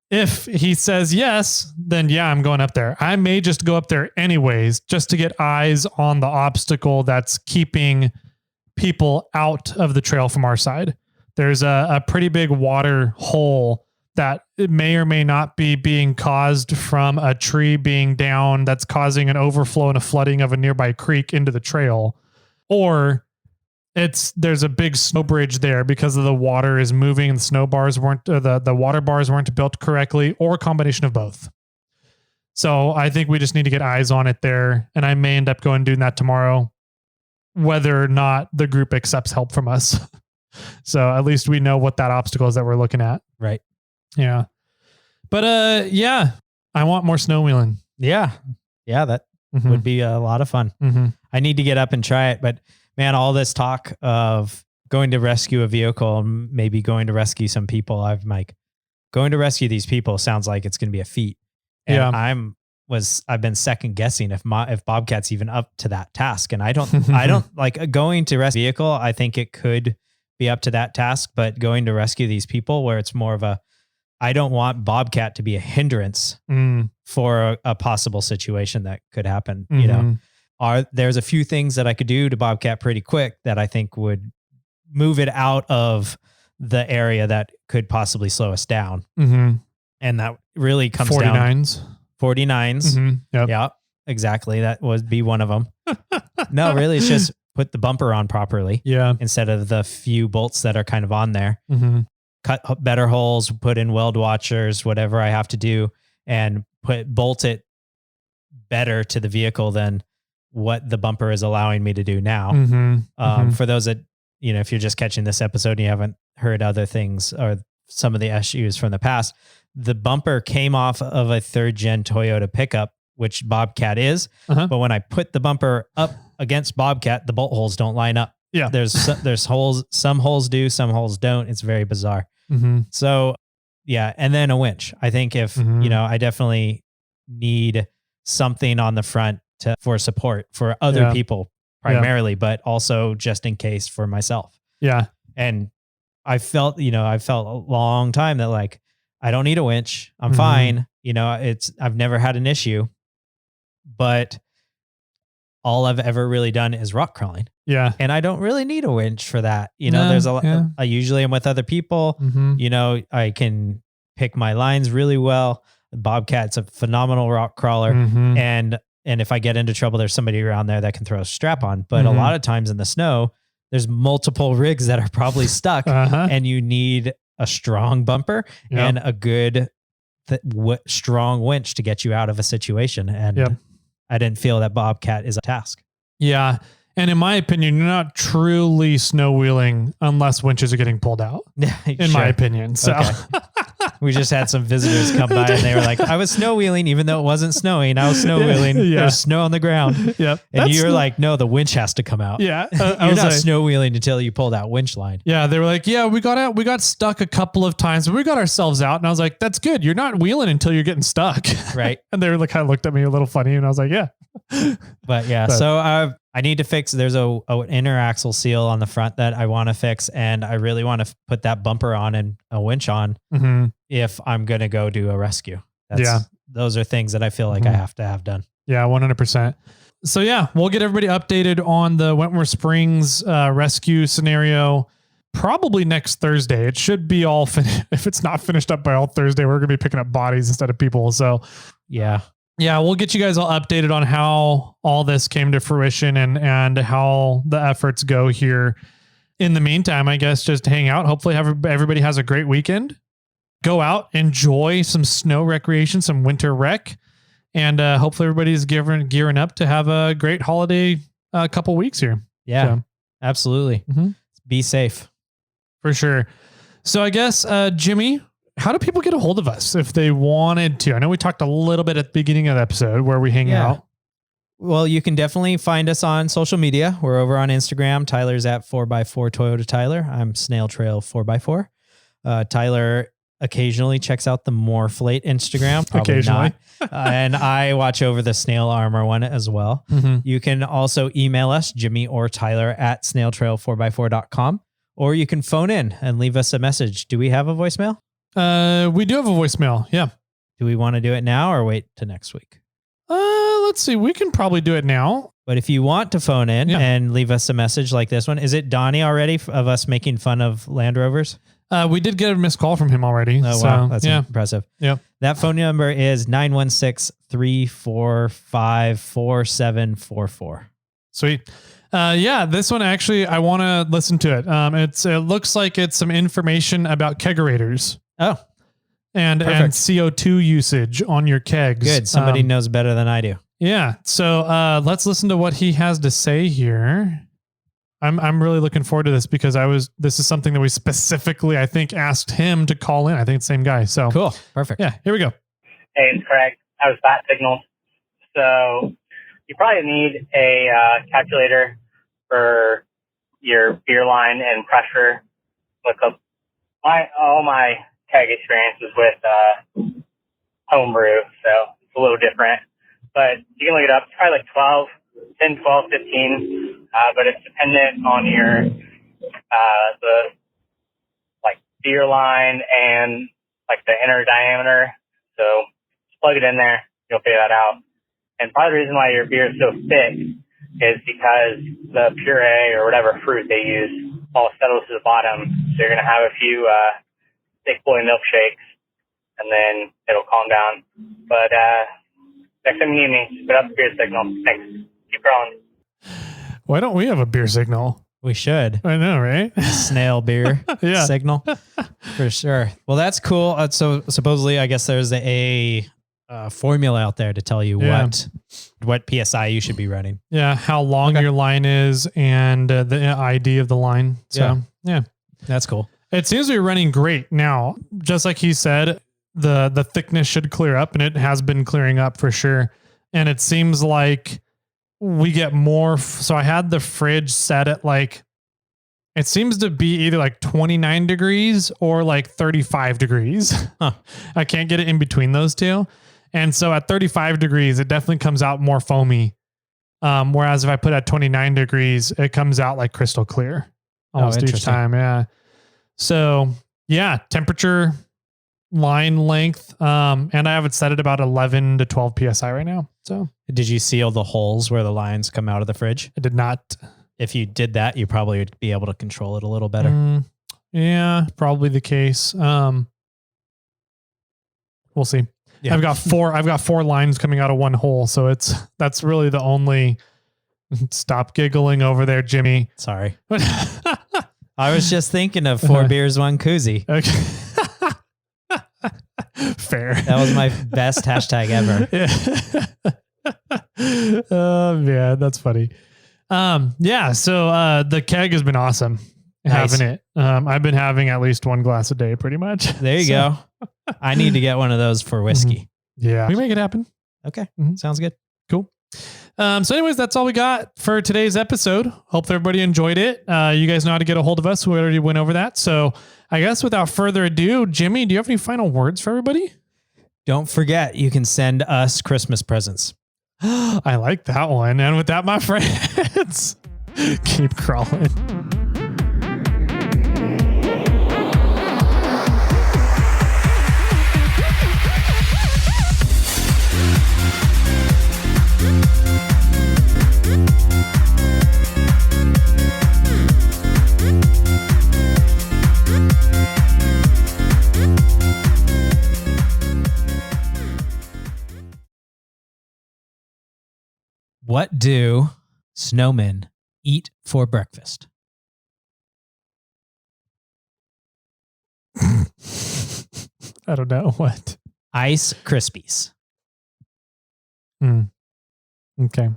[SPEAKER 1] if he says yes, then yeah, I'm going up there. I may just go up there anyways, just to get eyes on the obstacle that's keeping people out of the trail from our side. There's a pretty big water hole that it may or may not be being caused from a tree being down that's causing an overflow and a flooding of a nearby creek into the trail. Or there's a big snow bridge there because of the water is moving and the snow bars the water bars weren't built correctly, or a combination of both. So I think we just need to get eyes on it there. And I may end up going and doing that tomorrow, whether or not the group accepts help from us. So at least we know what that obstacle is that we're looking at.
[SPEAKER 2] Right.
[SPEAKER 1] Yeah. But yeah, I want more snow wheeling.
[SPEAKER 2] Yeah. Yeah. That would be a lot of fun. I need to get up and try it, but man, all this talk of going to rescue a vehicle and maybe going to rescue some people, I'm like, going to rescue these people sounds like it's going to be a feat. And yeah. I've been second guessing if Bobcat's even up to that task. And I don't like going to rescue a vehicle. I think it could be up to that task, but going to rescue these people where it's more of I don't want Bobcat to be a hindrance for a possible situation that could happen. You know, there's a few things that I could do to Bobcat pretty quick that I think would move it out of the area that could possibly slow us down. And that really comes
[SPEAKER 1] 49s.
[SPEAKER 2] down 49s.
[SPEAKER 1] Yep.
[SPEAKER 2] Yeah, exactly. That would be one of them. No, really, it's just put the bumper on properly. Yeah. Instead of the few bolts that are kind of on there. Cut better holes, put in weld watchers, whatever I have to do, and bolt it better to the vehicle than what the bumper is allowing me to do now. For those that, if you're just catching this episode and you haven't heard other things or some of the issues from the past, the bumper came off of a 3rd gen Toyota pickup, which Bobcat is. But when I put the bumper up against Bobcat, the bolt holes don't line up. Yeah. There's holes, some holes do, some holes don't. It's very bizarre. So yeah. And then a winch. I think if, I definitely need something on the front for support for other people primarily, but also just in case for myself. Yeah. And I felt a long time that like, I don't need a winch. I'm fine. I've never had an issue, but all I've ever really done is rock crawling. Yeah. And I don't really need a winch for that. There's a lot, I usually am with other people, I can pick my lines really well. Bobcat's a phenomenal rock crawler. And if I get into trouble, there's somebody around there that can throw a strap on. But a lot of times in the snow, there's multiple rigs that are probably stuck and you need a strong bumper and a good, strong winch to get you out of a situation. And I didn't feel that Bobcat is a task. Yeah. And in my opinion, you're not truly snow wheeling unless winches are getting pulled out, in my opinion. So we just had some visitors come by and they were like, I was snow wheeling, even though it wasn't snowing. I was snow wheeling. There's snow on the ground. Yep. And you're like, no, the winch has to come out. Yeah. You're not snow wheeling until you pull that winch line. Yeah. They were like, yeah, we got out. We got stuck a couple of times, but we got ourselves out. And I was like, that's good. You're not wheeling until you're getting stuck. Right. And they were like, kind of looked at me a little funny. And I was like, yeah. But yeah. So I need to fix, there's a inner axle seal on the front that I want to fix. And I really want to put that bumper on and a winch on if I'm going to go do a rescue. Those are things that I feel like I have to have done. Yeah, 100%. So yeah, we'll get everybody updated on the Wentworth Springs rescue scenario probably next Thursday. It should be all finished. If it's not finished up by all Thursday, we're going to be picking up bodies instead of people. So yeah. Yeah, we'll get you guys all updated on how all this came to fruition and how the efforts go here.
[SPEAKER 1] in the meantime, I guess just hang out. Hopefully everybody has a great weekend. Go out, enjoy some snow recreation, some winter rec, and hopefully everybody's gearing up to have a great holiday couple weeks here.
[SPEAKER 2] Yeah, absolutely.
[SPEAKER 1] Mm-hmm.
[SPEAKER 2] Be safe.
[SPEAKER 1] For sure. So I guess, Jimmy, how do people get a hold of us if they wanted to? I know we talked a little bit at the beginning of the episode where we hang out.
[SPEAKER 2] Well, you can definitely find us on social media. We're over on Instagram. Tyler's at 4x4 Toyota Tyler. I'm Snail Trail 4x4. Tyler occasionally checks out the Morphlate Instagram. Probably
[SPEAKER 1] Occasionally.
[SPEAKER 2] not. And I watch over the Snail Armor one as well.
[SPEAKER 1] Mm-hmm.
[SPEAKER 2] You can also email us, Jimmy or Tyler at snailtrail4x4.com, or you can phone in and leave us a message. Do we have a voicemail?
[SPEAKER 1] We do have a voicemail. Yeah.
[SPEAKER 2] Do we want to do it now or wait till next week?
[SPEAKER 1] Let's see. We can probably do it now.
[SPEAKER 2] But if you want to phone in and leave us a message like this one, is it Donnie already of us making fun of Land Rovers?
[SPEAKER 1] We did get a missed call from him already.
[SPEAKER 2] Oh,
[SPEAKER 1] so,
[SPEAKER 2] wow. That's impressive.
[SPEAKER 1] Yeah.
[SPEAKER 2] That phone number is 916-345-4744.
[SPEAKER 1] Sweet. This one actually, I want to listen to it. It looks like it's some information about kegerators.
[SPEAKER 2] Oh,
[SPEAKER 1] and CO2 usage on your kegs.
[SPEAKER 2] Good. Somebody knows better than I do.
[SPEAKER 1] Yeah. So let's listen to what he has to say here. I'm really looking forward to this because this is something that we specifically, I think, asked him to call in. I think it's the same guy. So
[SPEAKER 2] cool. Perfect.
[SPEAKER 1] Yeah. Here we go.
[SPEAKER 3] Hey, it's Craig. I was bat signaled. So you probably need a calculator for your beer line and pressure. Look up all my keg experiences with homebrew, so it's a little different. But you can look it up. It's probably like 10, 12, 15, but it's dependent on your the like beer line and like the inner diameter. So just plug it in there. You'll figure that out. And part of the reason why your beer is so thick is because the puree or whatever fruit they use all settles to the bottom. So you're going to have a few thick boy milkshakes, and then it'll calm down. But next time you need me, just put up the beer signal. Thanks. Keep growing.
[SPEAKER 1] Why don't we have a beer signal?
[SPEAKER 2] We should.
[SPEAKER 1] I know, right?
[SPEAKER 2] Snail beer signal. For sure. Well, that's cool. So supposedly, I guess there's a formula out there to tell you what PSI you should be running.
[SPEAKER 1] Yeah, how long your line is and the ID of the line. So, yeah.
[SPEAKER 2] That's cool.
[SPEAKER 1] It seems to be running great now. Just like he said, the thickness should clear up, and it has been clearing up for sure. And it seems like we get more. So I had the fridge set at it seems to be either like 29 degrees or like 35 degrees. I can't get it in between those two. And so at 35 degrees, it definitely comes out more foamy. Whereas if I put at 29 degrees, it comes out like crystal clear almost each time. Yeah. So yeah, temperature, line length. And I have it set at about 11 to 12 PSI right now. So
[SPEAKER 2] did you seal the holes where the lines come out of the fridge?
[SPEAKER 1] I did not.
[SPEAKER 2] If you did that, you probably would be able to control it a little better.
[SPEAKER 1] Yeah, probably the case. We'll see. Yeah. I've got four lines coming out of one hole. So that's really the only. Stop giggling over there, Jimmy.
[SPEAKER 2] Sorry. I was just thinking of 4 beers, 1 koozie.
[SPEAKER 1] Okay. Fair.
[SPEAKER 2] That was my best hashtag ever.
[SPEAKER 1] Yeah. Oh man, that's funny. So the keg has been awesome. Having it. I've been having at least 1 glass a day pretty much.
[SPEAKER 2] There you go. I need to get one of those for whiskey.
[SPEAKER 1] Yeah. We make it happen.
[SPEAKER 2] Okay. Sounds good.
[SPEAKER 1] Cool. So anyways, that's all we got for today's episode. Hope everybody enjoyed it. You guys know how to get a hold of us. We already went over that. So I guess without further ado, Jimmy, do you have any final words for everybody?
[SPEAKER 2] Don't forget, you can send us Christmas presents.
[SPEAKER 1] I like that one. And with that, my friends, keep crawling.
[SPEAKER 2] What do snowmen eat for breakfast?
[SPEAKER 1] I don't know what.
[SPEAKER 2] Ice Krispies.
[SPEAKER 1] Okay.